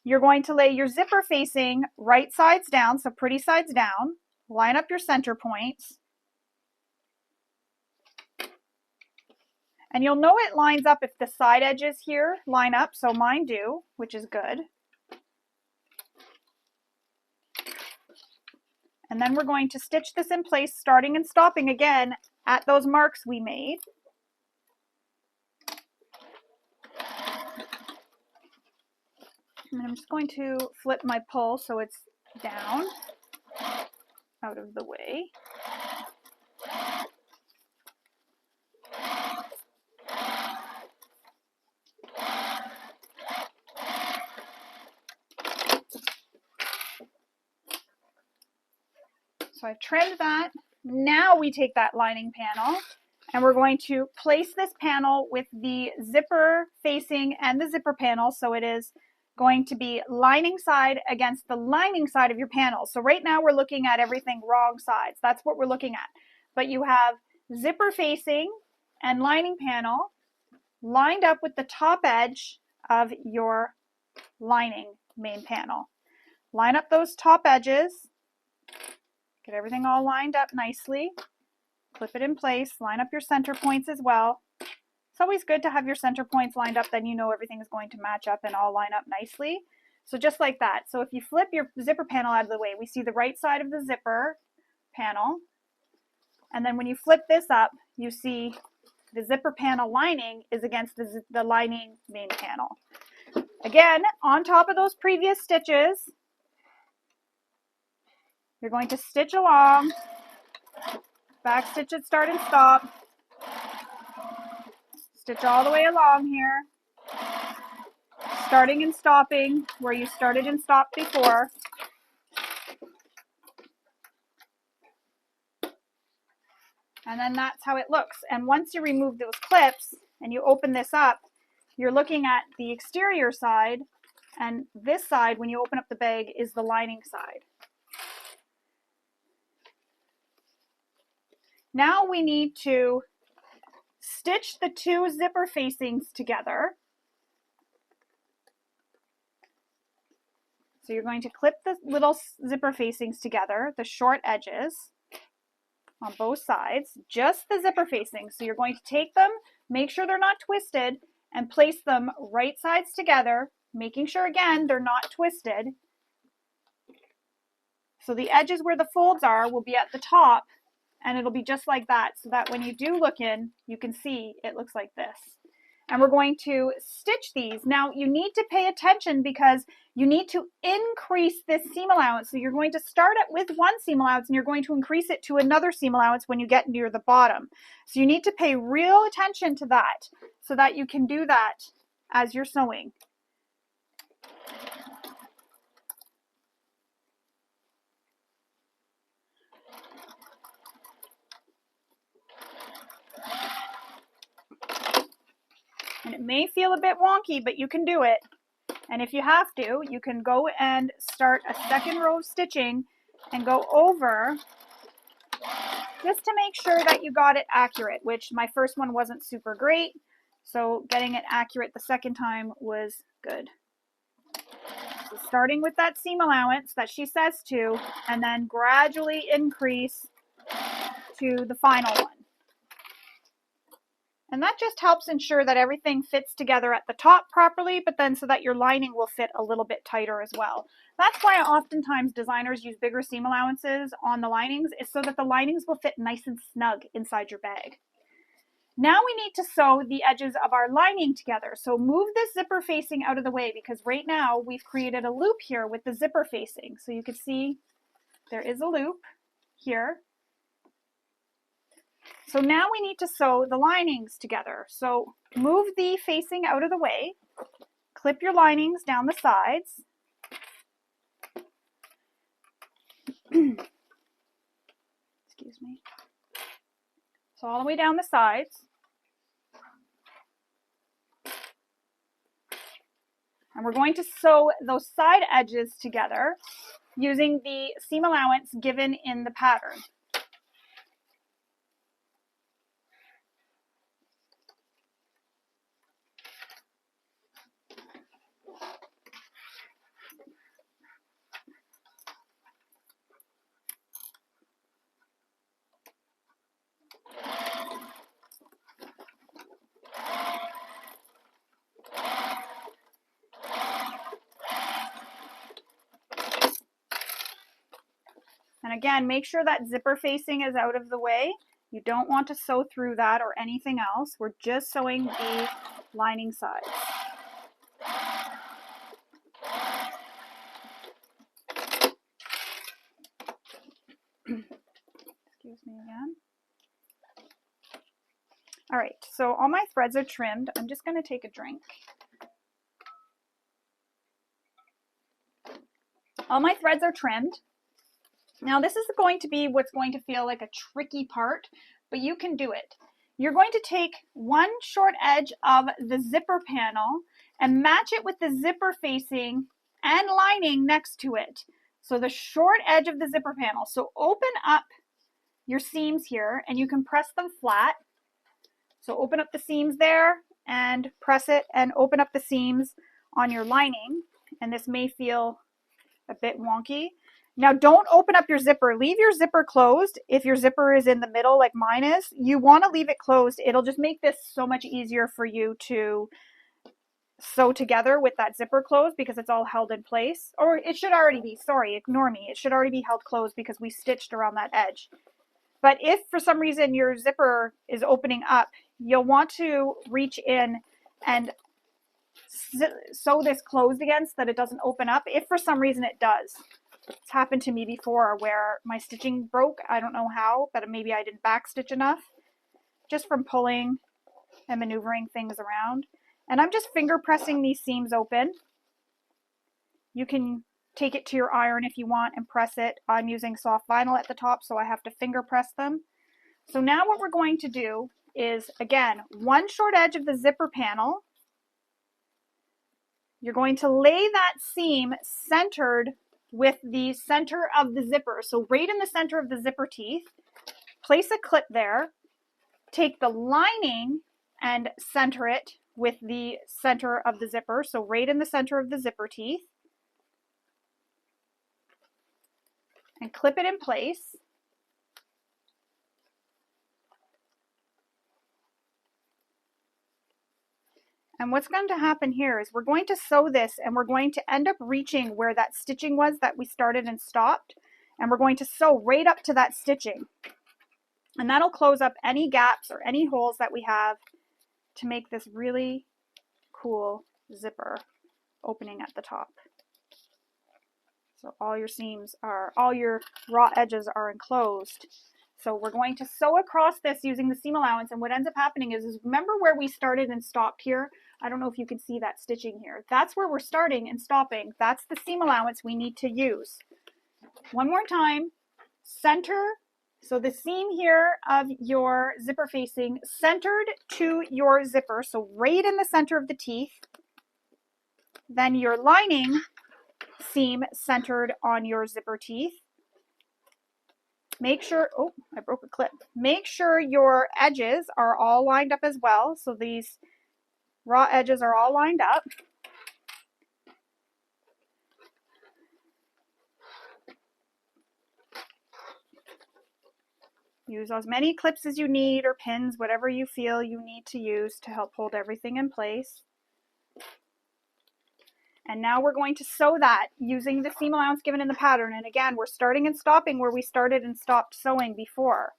You're going to lay your zipper facing right sides down, so pretty sides down. Line up your center points. And you'll know it lines up if the side edges here line up, so mine do, which is good. And then we're going to stitch this in place, starting and stopping again at those marks we made. And I'm just going to flip my pull so it's down, out of the way. So I've trimmed that. Now we take that lining panel and we're going to place this panel with the zipper facing and the zipper panel, so it is going to be lining side against the lining side of your panel. So right now we're looking at everything wrong sides. That's what we're looking at. But you have zipper facing and lining panel lined up with the top edge of your lining main panel. Line up those top edges. Get everything all lined up nicely. Clip it in place. Line up your center points as well. It's always good to have your center points lined up, then you know everything is going to match up and all line up nicely. So just like that. So if you flip your zipper panel out of the way, we see the right side of the zipper panel. And then when you flip this up, you see the zipper panel lining is against the lining main panel. Again, on top of those previous stitches, you're going to stitch along, back stitch at start and stop, stitch all the way along here, starting and stopping where you started and stopped before. And then that's how it looks. And once you remove those clips and you open this up, you're looking at the exterior side And this side, when you open up the bag, is the lining side. Now we need to stitch the two zipper facings together. So you're going to clip the little zipper facings together, the short edges on both sides, just the zipper facings. So you're going to take them, make sure they're not twisted, and place them right sides together, making sure, again, they're not twisted. So the edges where the folds are will be at the top, and it'll be just like that, so that when you do look in, you can see it looks like this. And we're going to stitch these. Now you need to pay attention because you need to increase this seam allowance. So you're going to start it with one seam allowance and you're going to increase it to another seam allowance when you get near the bottom. So you need to pay real attention to that so that you can do that as you're sewing. And it may feel a bit wonky, but you can do it. And if you have to, you can go and start a second row of stitching and go over just to make sure that you got it accurate, which my first one wasn't super great. So getting it accurate the second time was good. So starting with that seam allowance that she says to, and then gradually increase to the final one. And that just helps ensure that everything fits together at the top properly, but then so that your lining will fit a little bit tighter as well. That's why oftentimes designers use bigger seam allowances on the linings, is so that the linings will fit nice and snug inside your bag. Now we need to sew the edges of our lining together. So move this zipper facing out of the way, because right now we've created a loop here with the zipper facing. So you can see there is a loop here. So now we need to sew the linings together. So move the facing out of the way, clip your linings down the sides. Excuse me. So all the way down the sides. And we're going to sew those side edges together using the seam allowance given in the pattern. And again, make sure that zipper facing is out of the way. You don't want to sew through that or anything else. We're just sewing the lining sides. Excuse me again. All right, so all my threads are trimmed. I'm just going to take a drink. All my threads are trimmed. Now this is going to be what's going to feel like a tricky part, but you can do it. You're going to take one short edge of the zipper panel and match it with the zipper facing and lining next to it. So the short edge of the zipper panel. So open up your seams here and you can press them flat. So open up the seams there and press it and open up the seams on your lining. And this may feel a bit wonky. Now don't open up your zipper. Leave your zipper closed. If your zipper is in the middle like mine is, you want to leave it closed. It'll just make this so much easier for you to sew together with that zipper closed because it's all held in place. Or it should already be, sorry, ignore me. It should already be held closed because we stitched around that edge. But if for some reason your zipper is opening up, you'll want to reach in and sew this closed again so that it doesn't open up. If for some reason it does. It's happened to me before where my stitching broke. I don't know how, but maybe I didn't backstitch enough just from pulling and maneuvering things around. And I'm just finger pressing these seams open. You can take it to your iron if you want and press it. I'm using soft vinyl at the top, so I have to finger press them. So now what we're going to do is, again, one short edge of the zipper panel. You're going to lay that seam centered with the center of the zipper. So right in the center of the zipper teeth, place a clip there, take the lining and center it with the center of the zipper. So right in the center of the zipper teeth, and clip it in place. And what's going to happen here is we're going to sew this and we're going to end up reaching where that stitching was that we started and stopped. And we're going to sew right up to that stitching. And that'll close up any gaps or any holes that we have to make this really cool zipper opening at the top. So all your seams are, all your raw edges are enclosed. So we're going to sew across this using the seam allowance, and what ends up happening is remember where we started and stopped here? I don't know if you can see that stitching here. That's where we're starting and stopping. That's the seam allowance we need to use. One more time, center, so the seam here of your zipper facing centered to your zipper, so right in the center of the teeth. Then your lining seam centered on your zipper teeth. Make sure, oh, I broke a clip. Make sure your edges are all lined up as well. So these raw edges are all lined up. Use as many clips as you need or pins, whatever you feel you need to use to help hold everything in place. And now we're going to sew that using the seam allowance given in the pattern. And again, we're starting and stopping where we started and stopped sewing before.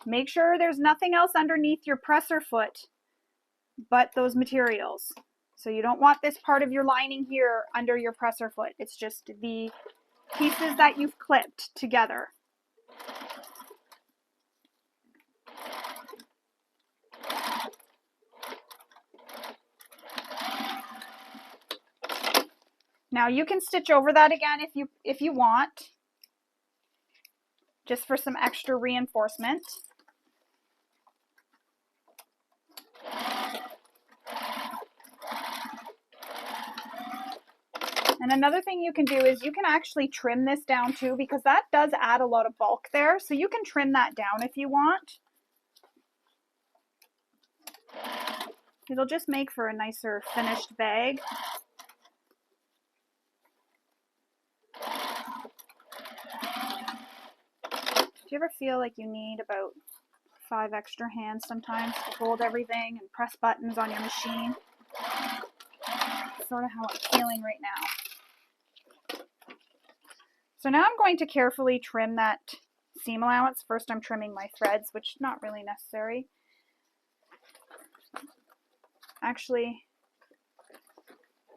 Make sure there's nothing else underneath your presser foot but those materials. So you don't want this part of your lining here under your presser foot. It's just the pieces that you've clipped together. Now you can stitch over that again if you want, just for some extra reinforcement. And another thing you can do is you can actually trim this down too, because that does add a lot of bulk there. So you can trim that down if you want. It'll just make for a nicer finished bag. Do you ever feel like you need about 5 extra hands sometimes to hold everything and press buttons on your machine? That's sort of how I'm feeling right now. So now I'm going to carefully trim that seam allowance. First I'm trimming my threads, which is not really necessary. Actually,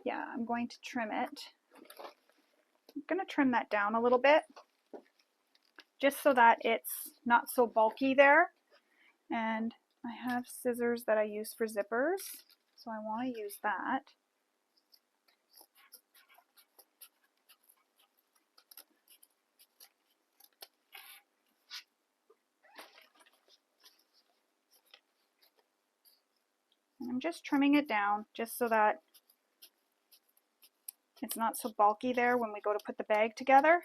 yeah, I'm going to trim it. I'm going to trim that down a little bit, just so that it's not so bulky there. And I have scissors that I use for zippers, so I want to use that. And I'm just trimming it down just so that it's not so bulky there when we go to put the bag together.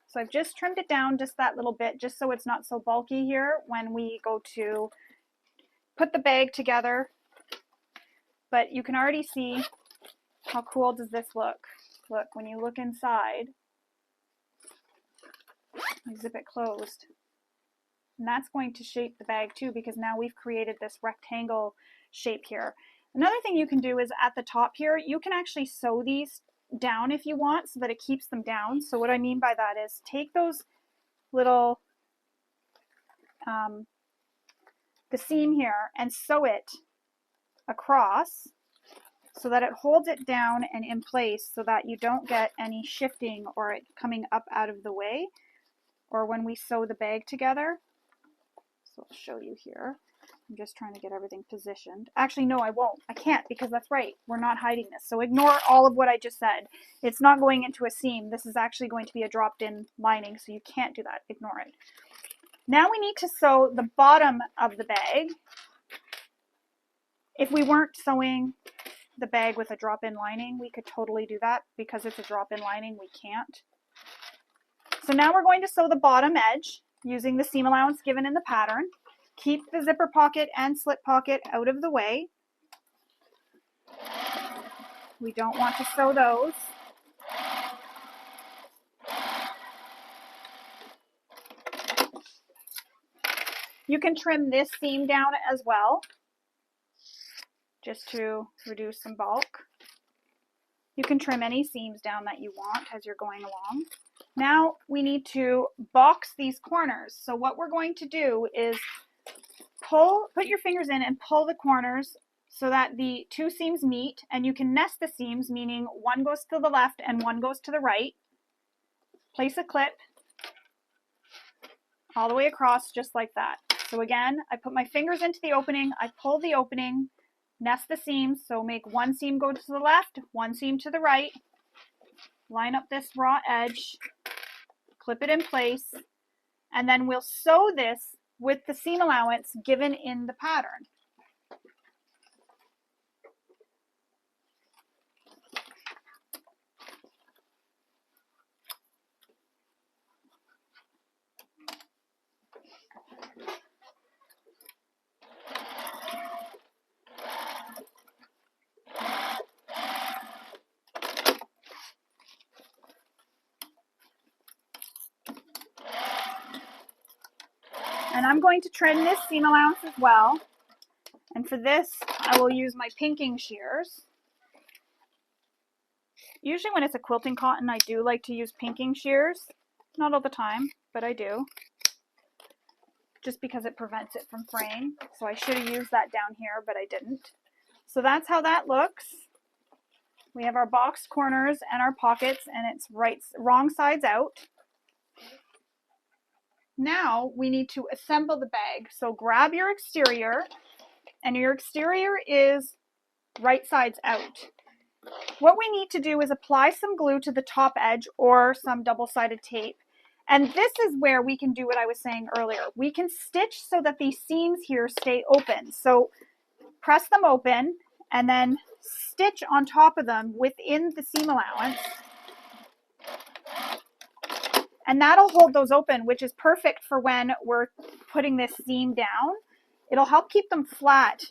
So I've just trimmed it down just that little bit, just so it's not so bulky here when we go to put the bag together. But you can already see how cool does this look. Look, when you look inside, I zip it closed. And that's going to shape the bag too, because now we've created this rectangle shape here. Another thing you can do is at the top here, you can actually sew these down if you want so that it keeps them down. So what I mean by that is take those little, the seam here, and sew it across so that it holds it down and in place so that you don't get any shifting or it coming up out of the way or when we sew the bag together. So I'll show you here. I'm just trying to get everything positioned. Actually, no, I won't. I can't, because that's right. We're not hiding this. So ignore all of what I just said. It's not going into a seam. This is actually going to be a dropped-in lining, so you can't do that. Ignore it. Now we need to sew the bottom of the bag. If we weren't sewing the bag with a drop-in lining, we could totally do that. Because it's a drop-in lining, we can't. So now we're going to sew the bottom edge using the seam allowance given in the pattern. Keep the zipper pocket and slip pocket out of the way. We don't want to sew those. You can trim this seam down as well, just to reduce some bulk. You can trim any seams down that you want as you're going along. Now we need to box these corners. So what we're going to do is put your fingers in and pull the corners so that the two seams meet, and you can nest the seams, meaning one goes to the left and one goes to the right. Place a clip all the way across just like that. So again, I put my fingers into the opening, I pull the opening, nest the seams, so make one seam go to the left, one seam to the right, line up this raw edge, clip it in place, and then we'll sew this with the seam allowance given in the pattern. And I'm going to trim this seam allowance as well. And for this, I will use my pinking shears. Usually when it's a quilting cotton, I do like to use pinking shears. Not all the time, but I do. Just because it prevents it from fraying. So I should have used that down here, but I didn't. So that's how that looks. We have our boxed corners and our pockets, and it's wrong sides out. Now we need to assemble the bag. So grab your exterior, and your exterior is right sides out. What we need to do is apply some glue to the top edge or some double-sided tape. And this is where we can do what I was saying earlier. We can stitch so that these seams here stay open. So press them open and then stitch on top of them within the seam allowance. And that'll hold those open, which is perfect for when we're putting this seam down. It'll help keep them flat.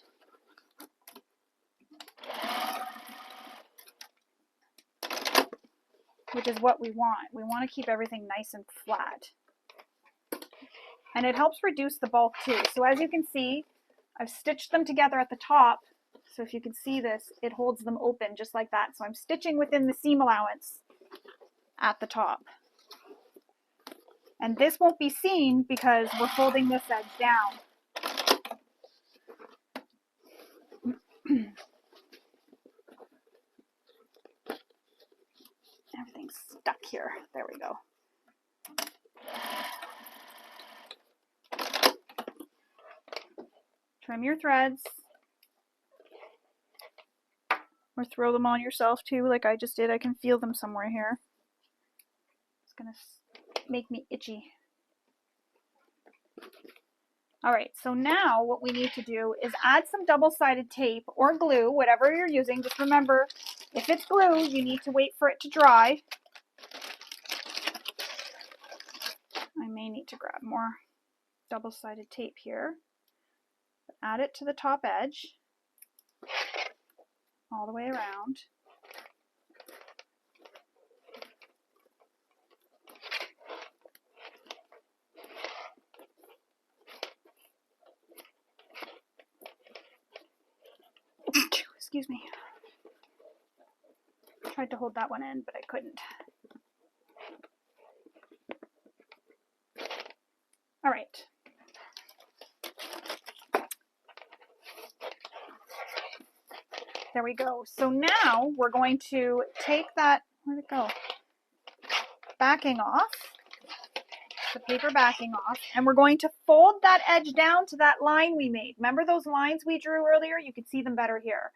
Which is what we want. We want to keep everything nice and flat. And it helps reduce the bulk too. So as you can see, I've stitched them together at the top. So if you can see this, it holds them open just like that. So I'm stitching within the seam allowance at the top. And this won't be seen because we're folding this edge down. Everything's stuck here. There we go. Trim your threads. Or throw them on yourself too, like I just did. I can feel them somewhere here. It's gonna make me itchy. All right, so now what we need to do is add some double-sided tape or glue, whatever you're using. Just remember, if it's glue, you need to wait for it to dry. I may need to grab more double-sided tape here. Add it to the top edge, all the way around. Excuse me. Tried to hold that one in, but I couldn't. All right. There we go. So now we're going to take that, where'd it go? Backing off, the paper backing off, and we're going to fold that edge down to that line we made. Remember those lines we drew earlier? You can see them better here.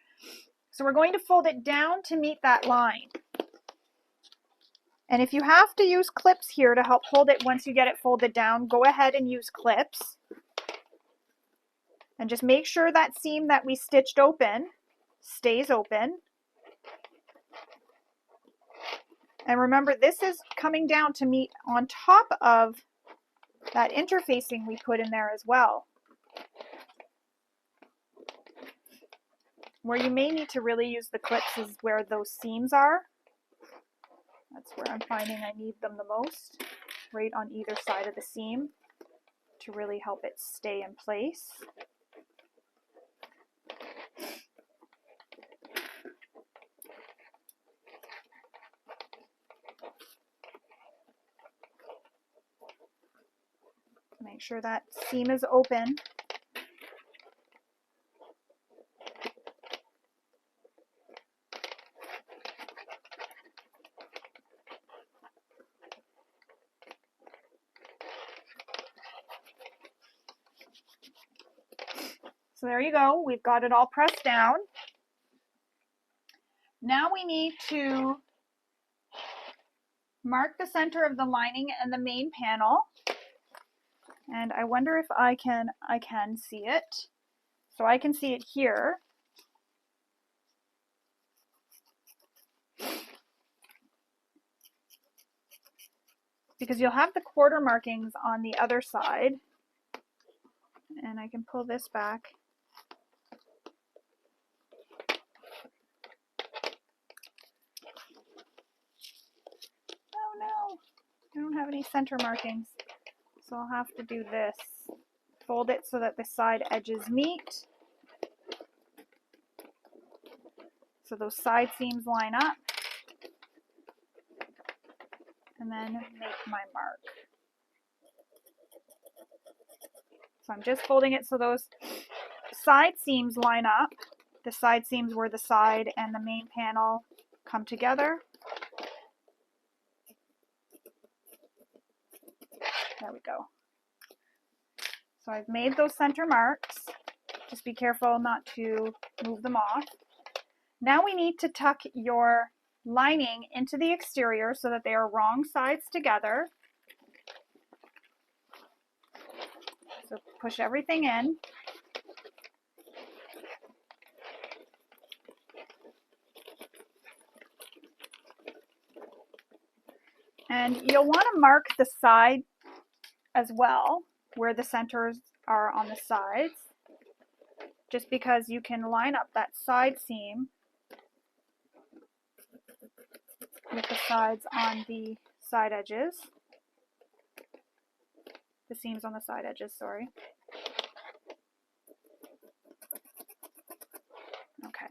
So we're going to fold it down to meet that line. And if you have to use clips here to help hold it once you get it folded down, go ahead and use clips. And just make sure that seam that we stitched open stays open. And remember, this is coming down to meet on top of that interfacing we put in there as well. Where you may need to really use the clips is where those seams are. That's where I'm finding I need them the most, right on either side of the seam to really help it stay in place. Make sure that seam is open. So there you go, we've got it all pressed down. Now we need to mark the center of the lining and the main panel. And I wonder if I can see it. So I can see it here. Because you'll have the quarter markings on the other side. And I can pull this back. Oh no, I don't have any center markings. So I'll have to do this. Fold it so that the side edges meet. So those side seams line up. And then make my mark. So I'm just folding it so those side seams line up. The side seams where the side and the main panel come together. There we go. So I've made those center marks. Just be careful not to move them off. Now we need to tuck your lining into the exterior so that they are wrong sides together. So push everything in. And you'll want to mark the side as well, where the centers are on the sides, just because you can line up that side seam with the sides on the side edges. The seams on the side edges, sorry. Okay.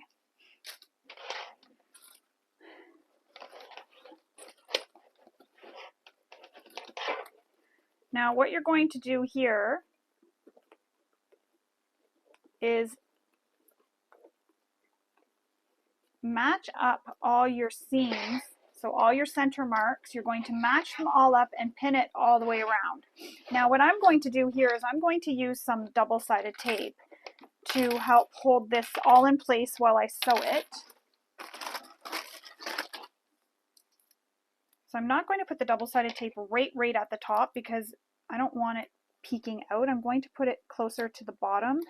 Now what you're going to do here is match up all your seams. So all your center marks, you're going to match them all up and pin it all the way around. Now what I'm going to do here is I'm going to use some double-sided tape to help hold this all in place while I sew it. So I'm not going to put the double-sided tape right at the top because I don't want it peeking out. I'm going to put it closer to the bottom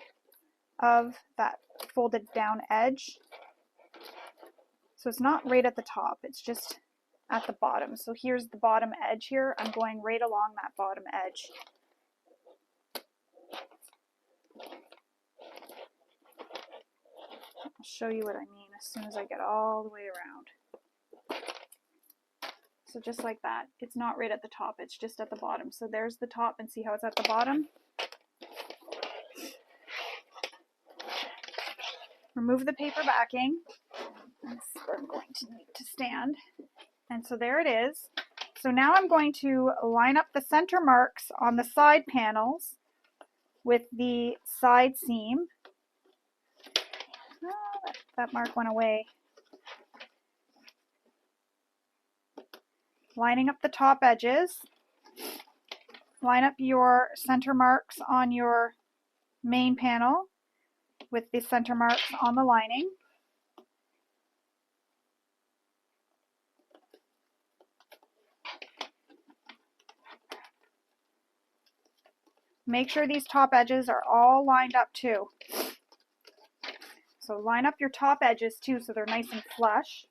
of that folded down edge. So it's not right at the top, it's just at the bottom. So here's the bottom edge here. I'm going right along that bottom edge. I'll show you what I mean as soon as I get all the way around. So just like that. It's not right at the top, it's just at the bottom. So there's the top, and see how it's at the bottom? Remove the paper backing. I'm going to need to stand. And so there it is. So now I'm going to line up the center marks on the side panels with the side seam. Oh, that mark went away. Lining up the top edges. Line up your center marks on your main panel with the center marks on the lining. Make sure these top edges are all lined up too. So line up your top edges too so they're nice and flush.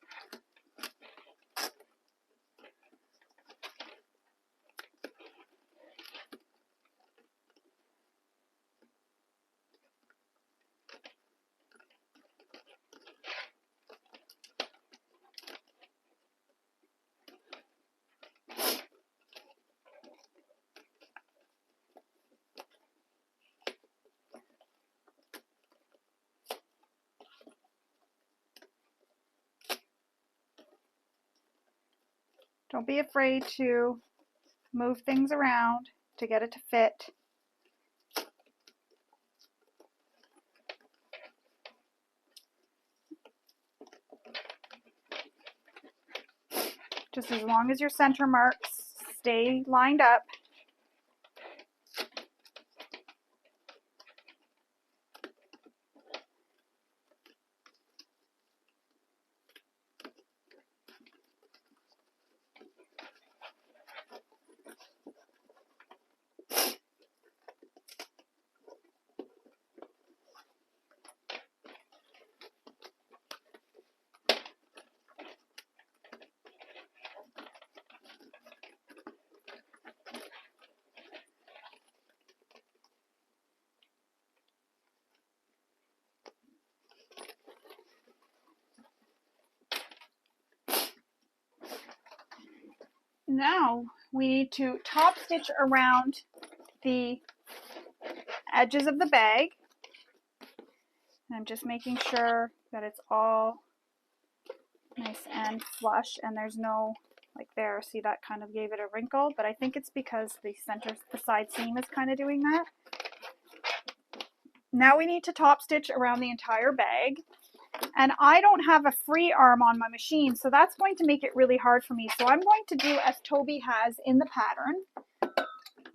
Don't be afraid to move things around to get it to fit. Just as long as your center marks stay lined up. Now we need to top stitch around the edges of the bag. And I'm just making sure that it's all nice and flush and there's no, like there, see that kind of gave it a wrinkle, but I think it's because the side seam is kind of doing that. Now we need to top stitch around the entire bag. And I don't have a free arm on my machine, so that's going to make it really hard for me. So I'm going to do as Toby has in the pattern,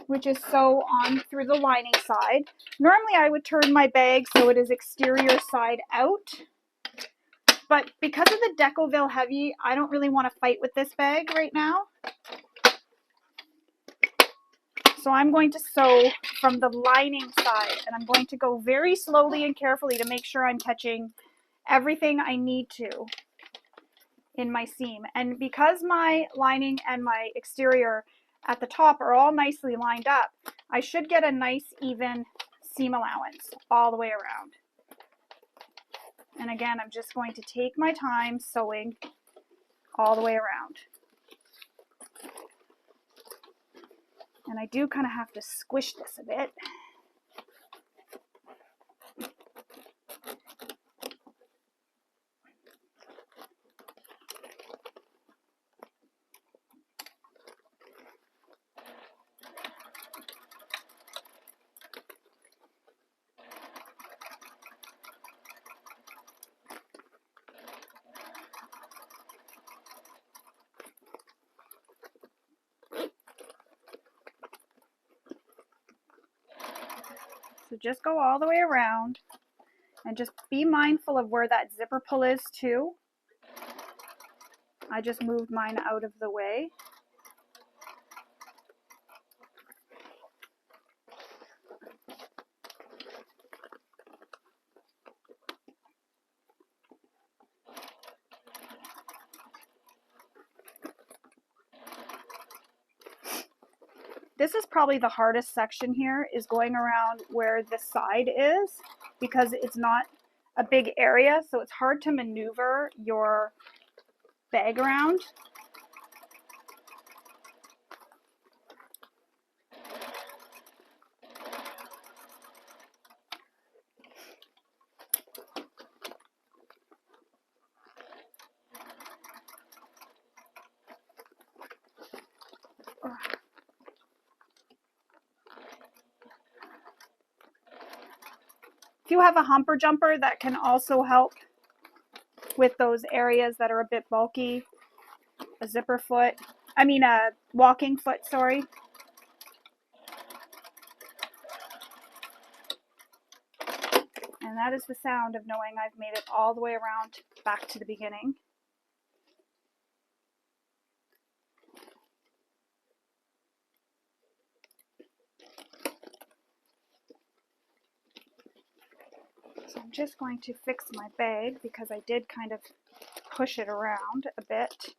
which is sew on through the lining side. Normally I would turn my bag so it is exterior side out, but because of the Decoville Heavy, I don't really want to fight with this bag right now. So I'm going to sew from the lining side, and I'm going to go very slowly and carefully to make sure I'm catching everything I need to in my seam. And because my lining and my exterior at the top are all nicely lined up, I should get a nice even seam allowance all the way around. And again, I'm just going to take my time sewing all the way around. And I do kind of have to squish this a bit. So just go all the way around and just be mindful of where that zipper pull is too. I just moved mine out of the way. This is probably the hardest section here, is going around where the side is, because it's not a big area, so it's hard to maneuver your bag around. If you have a humper jumper, that can also help with those areas that are a bit bulky. A zipper foot, a walking foot, sorry. And that is the sound of knowing I've made it all the way around back to the beginning. So I'm just going to fix my bag because I did kind of push it around a bit.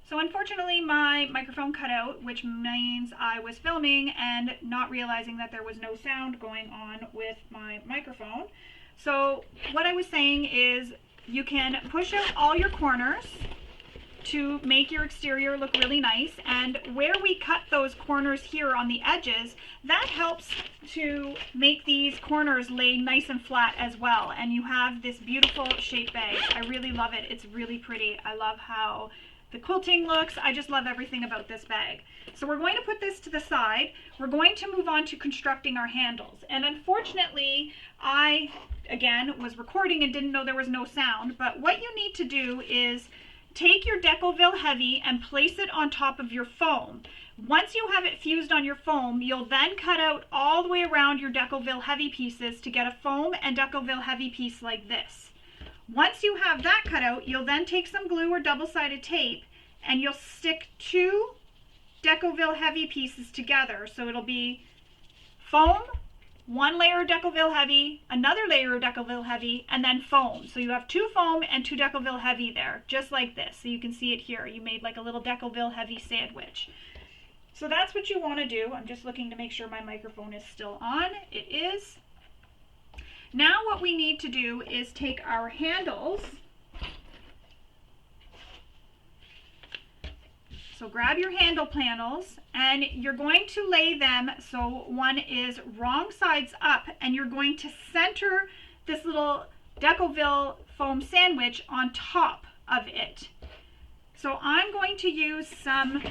So unfortunately my microphone cut out, which means I was filming and not realizing that there was no sound going on with my microphone. So what I was saying is you can push out all your corners to make your exterior look really nice, and where we cut those corners here on the edges, that helps to make these corners lay nice and flat as well, and you have this beautiful shaped bag. I really love it. It's really pretty. I love how the quilting looks. I just love everything about this bag. So we're going to put this to the side. We're going to move on to constructing our handles, and unfortunately I again was recording and didn't know there was no sound, but what you need to do is take your Decoville Heavy and place it on top of your foam. Once you have it fused on your foam, you'll then cut out all the way around your Decoville Heavy pieces to get a foam and Decoville Heavy piece like this. Once you have that cut out, you'll then take some glue or double-sided tape and you'll stick two Decoville Heavy pieces together. So it'll be foam, one layer of Decoville Heavy, another layer of Decoville Heavy, and then foam. So you have two foam and two Decoville Heavy there, just like this. So you can see it here. You made like a little Decoville Heavy sandwich. So that's what you want to do. I'm just looking to make sure my microphone is still on. It is. Now what we need to do is take our handles. So grab your handle panels and you're going to lay them so one is wrong sides up, and you're going to center this little Decoville foam sandwich on top of it. So I'm going to use some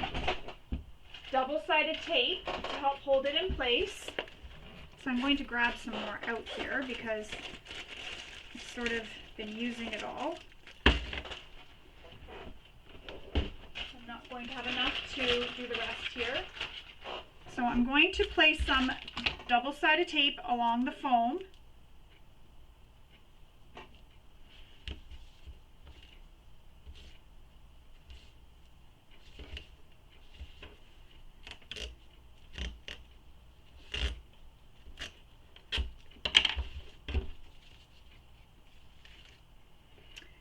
double-sided tape to help hold it in place. So I'm going to grab some more out here because I've sort of been using it all. Not going to have enough to do the rest here. So I'm going to place some double-sided tape along the foam.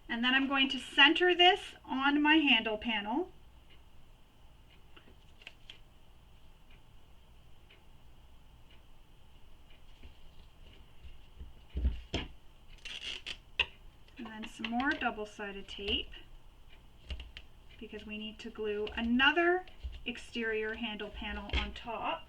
And then I'm going to center this on my handle panel. And then some more double-sided tape because we need to glue another exterior handle panel on top.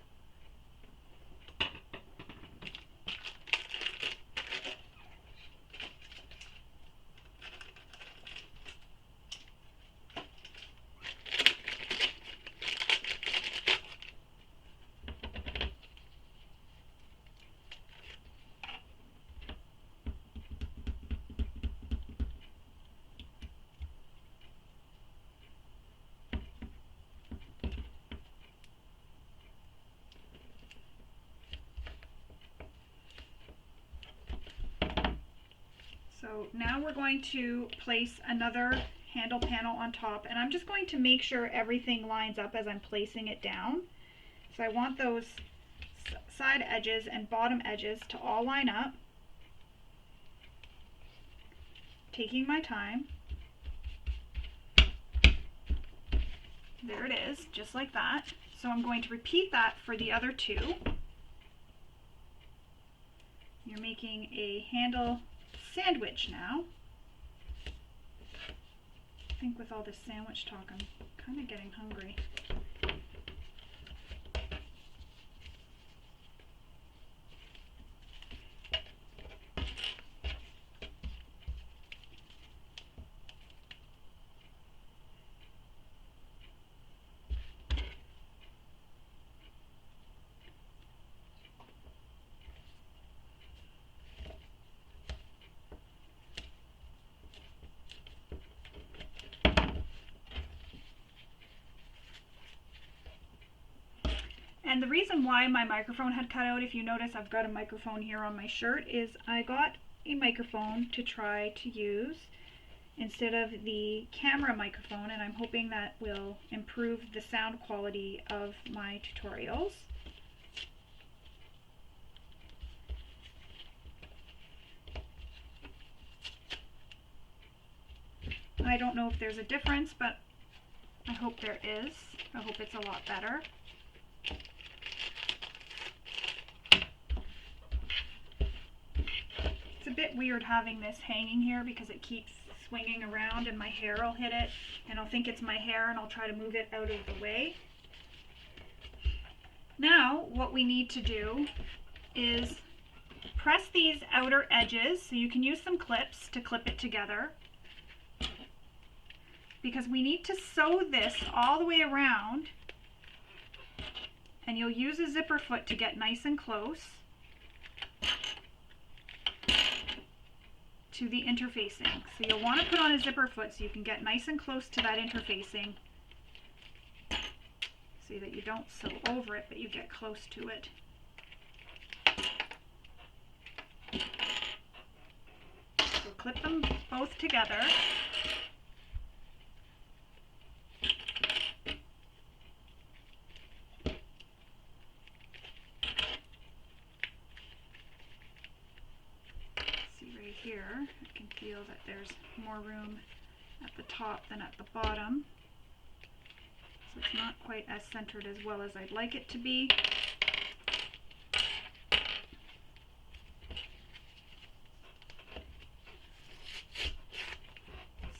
So now we're going to place another handle panel on top, and I'm just going to make sure everything lines up as I'm placing it down. So I want those side edges and bottom edges to all line up. Taking my time. There it is, just like that. So I'm going to repeat that for the other two. You're making a handle sandwich now. I think with all this sandwich talk, I'm kind of getting hungry. And the reason why my microphone had cut out, if you notice I've got a microphone here on my shirt, is I got a microphone to try to use instead of the camera microphone, and I'm hoping that will improve the sound quality of my tutorials. I don't know if there's a difference, but I hope there is. I hope it's a lot better. It's a bit weird having this hanging here because it keeps swinging around and my hair will hit it and I'll think it's my hair and I'll try to move it out of the way. Now what we need to do is press these outer edges, so you can use some clips to clip it together, because we need to sew this all the way around, and you'll use a zipper foot to get nice and close to the interfacing. So you'll want to put on a zipper foot so you can get nice and close to that interfacing, so that you don't sew over it, but you get close to it. So clip them both together. See right here, I can feel that there's more room at the top than at the bottom. So it's not quite as centered as well as I'd like it to be. So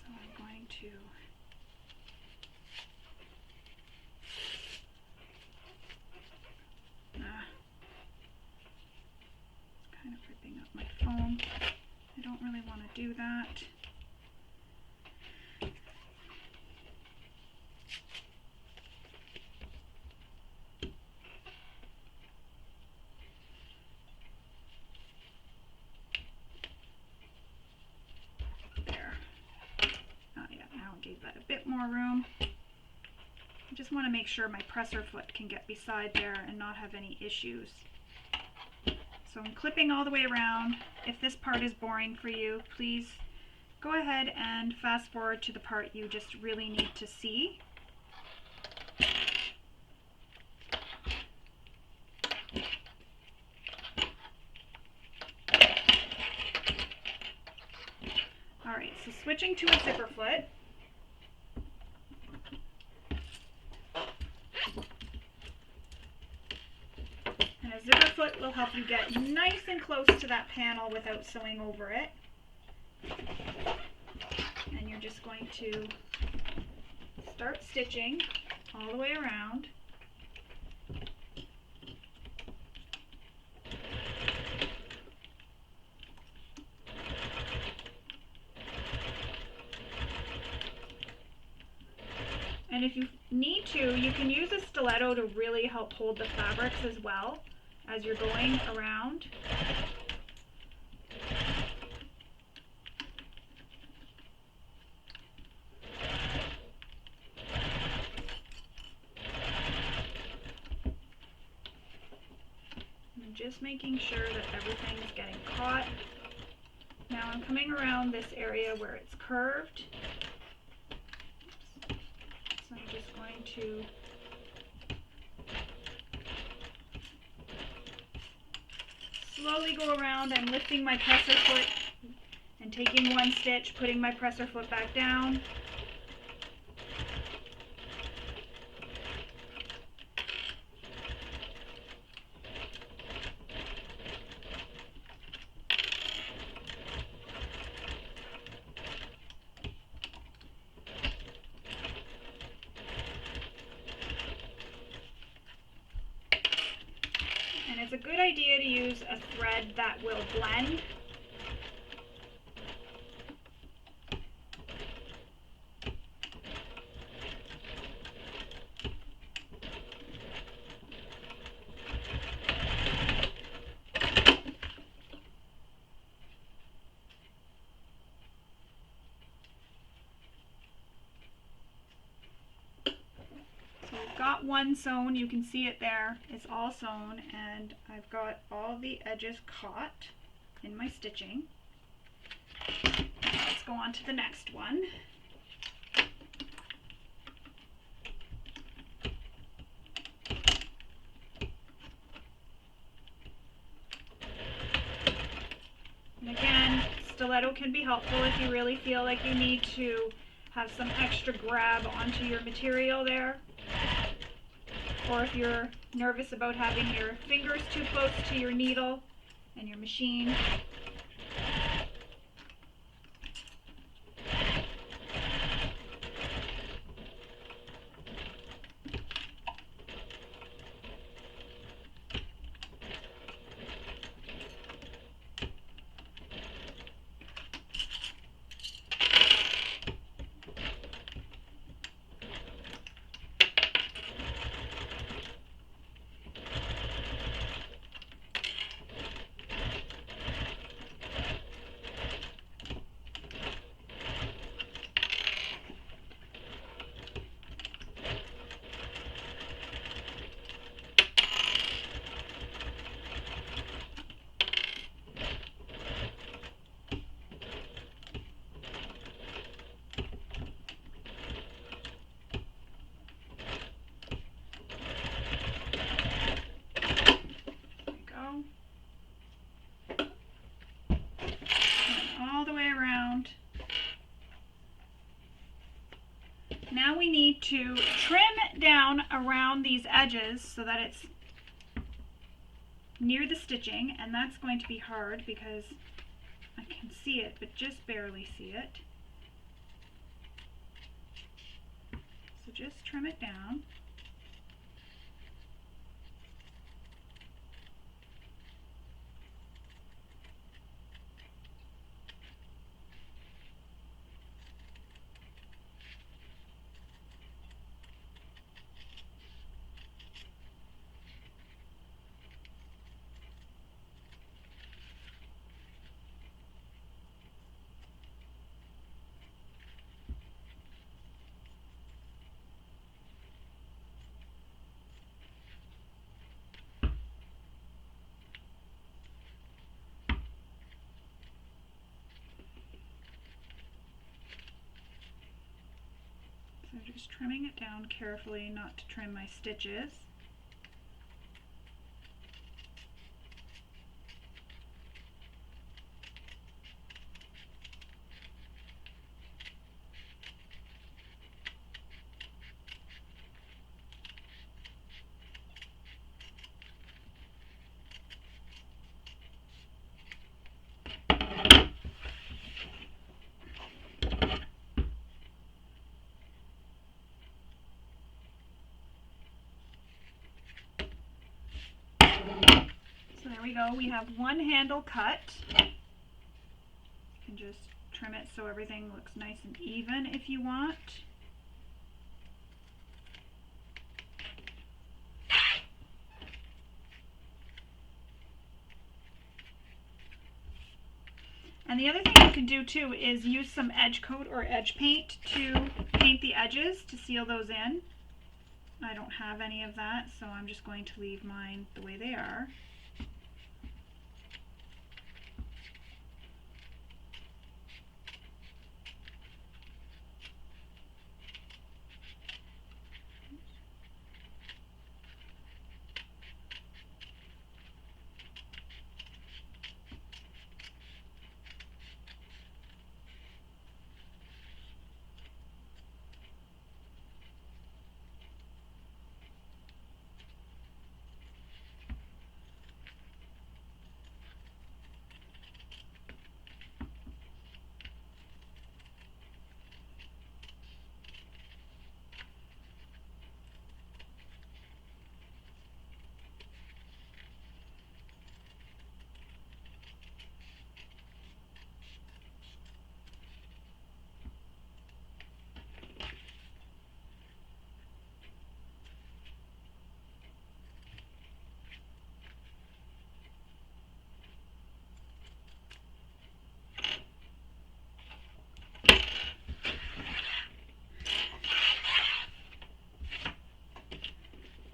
I'm going to kind of ripping up my foam. I don't really want to do that. That a bit more room. I just want to make sure my presser foot can get beside there and not have any issues. So I'm clipping all the way around. If this part is boring for you, please go ahead and fast forward to the part you just really need to see. Alright, so switching to a zipper foot. Zipper foot will help you get nice and close to that panel without sewing over it. And you're just going to start stitching all the way around. And if you need to, you can use a stiletto to really help hold the fabrics as well as you're going around. I'm just making sure that everything is getting caught. Now I'm coming around this area where it's curved. So I'm just going to slowly go around. I'm lifting my presser foot and taking one stitch, putting my presser foot back down. And it's a good idea to use a thread that will blend. Got one sewn, you can see it there, it's all sewn, and I've got all the edges caught in my stitching. Let's go on to the next one. And again, stiletto can be helpful if you really feel like you need to have some extra grab onto your material there. Or if you're nervous about having your fingers too close to your needle and your machine. All the way around. Now we need to trim down around these edges so that it's near the stitching, and that's going to be hard because I can see it but just barely see it. So just trim it down. So just trimming it down carefully not to trim my stitches. So there we go, we have one handle cut. You can just trim it so everything looks nice and even if you want. And the other thing you can do too is use some edge coat or edge paint to paint the edges to seal those in. I don't have any of that, so I'm just going to leave mine the way they are.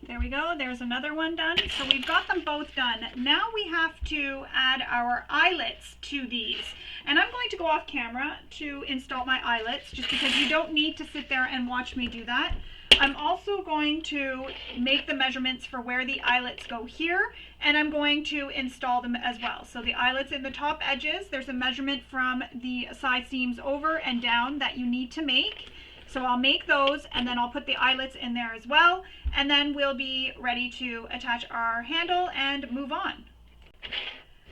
There we go, there's another one done. So we've got them both done. Now we have to add our eyelets to these. And I'm going to go off camera to install my eyelets just because you don't need to sit there and watch me do that. I'm also going to make the measurements for where the eyelets go here, and I'm going to install them as well. So the eyelets in the top edges, there's a measurement from the side seams over and down that you need to make. So I'll make those, and then I'll put the eyelets in there as well, and then we'll be ready to attach our handle and move on.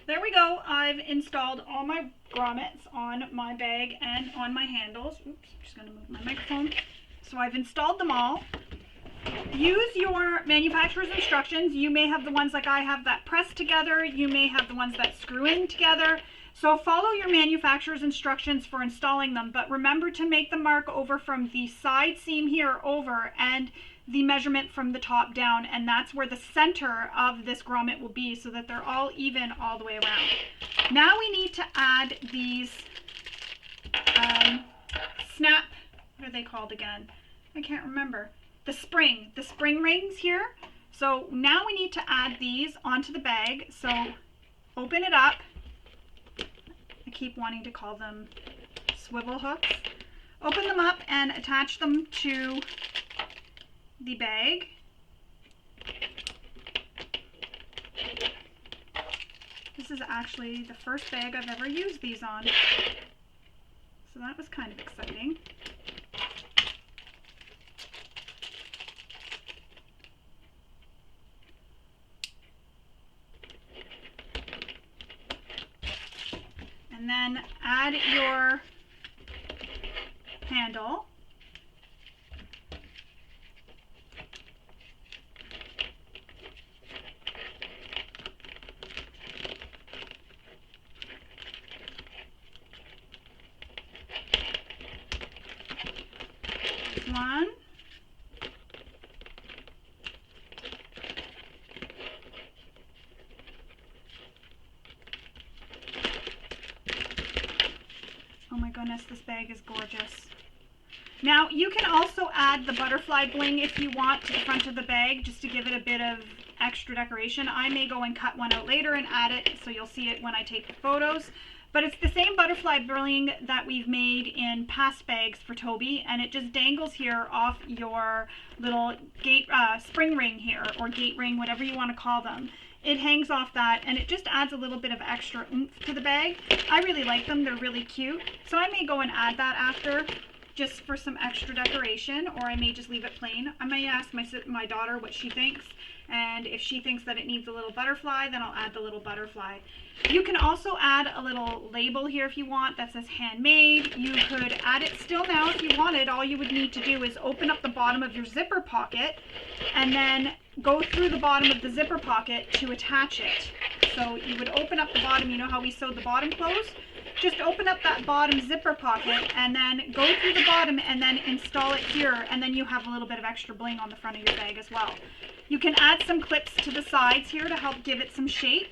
There we go. I've installed all my grommets on my bag and on my handles. Oops, I'm just going to move my microphone. So I've installed them all. Use your manufacturer's instructions. You may have the ones like I have that press together. You may have the ones that screw in together. So follow your manufacturer's instructions for installing them, but remember to make the mark over from the side seam here over and the measurement from the top down, and that's where the center of this grommet will be so that they're all even all the way around. Now we need to add these snap, what are they called again? I can't remember. The spring rings here. So now we need to add these onto the bag. So open it up. I keep wanting to call them swivel hooks. Open them up and attach them to the bag. This is actually the first bag I've ever used these on. So that was kind of exciting. And then add your handle. One. Oh my goodness, this bag is gorgeous. Now you can also add the butterfly bling if you want to the front of the bag just to give it a bit of extra decoration. I may go and cut one out later and add it so you'll see it when I take the photos. But it's the same butterfly bling that we've made in past bags for Toby, and it just dangles here off your little gate spring ring here, or gate ring, whatever you want to call them. It hangs off that, and it just adds a little bit of extra oomph to the bag. I really like them. They're really cute. So I may go and add that after, just for some extra decoration, or I may just leave it plain. I may ask my daughter what she thinks, and if she thinks that it needs a little butterfly, then I'll add the little butterfly. You can also add a little label here if you want that says handmade. You could add it still now if you wanted. All you would need to do is open up the bottom of your zipper pocket and then go through the bottom of the zipper pocket to attach it. So you would open up the bottom, you know how we sewed the bottom closed? Just open up that bottom zipper pocket and then go through the bottom and then install it here, and then you have a little bit of extra bling on the front of your bag as well. You can add some clips to the sides here to help give it some shape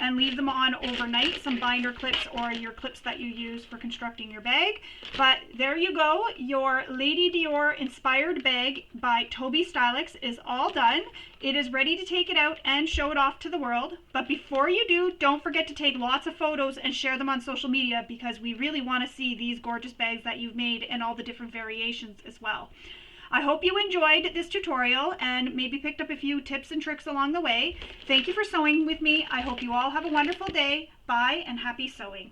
and leave them on overnight, some binder clips or your clips that you use for constructing your bag. But there you go, your Lady Diorz Inspired Bag by Tobistylx is all done. It is ready to take it out and show it off to the world. But before you do, don't forget to take lots of photos and share them on social media, because we really want to see these gorgeous bags that you've made and all the different variations as well. I hope you enjoyed this tutorial and maybe picked up a few tips and tricks along the way. Thank you for sewing with me. I hope you all have a wonderful day. Bye and happy sewing.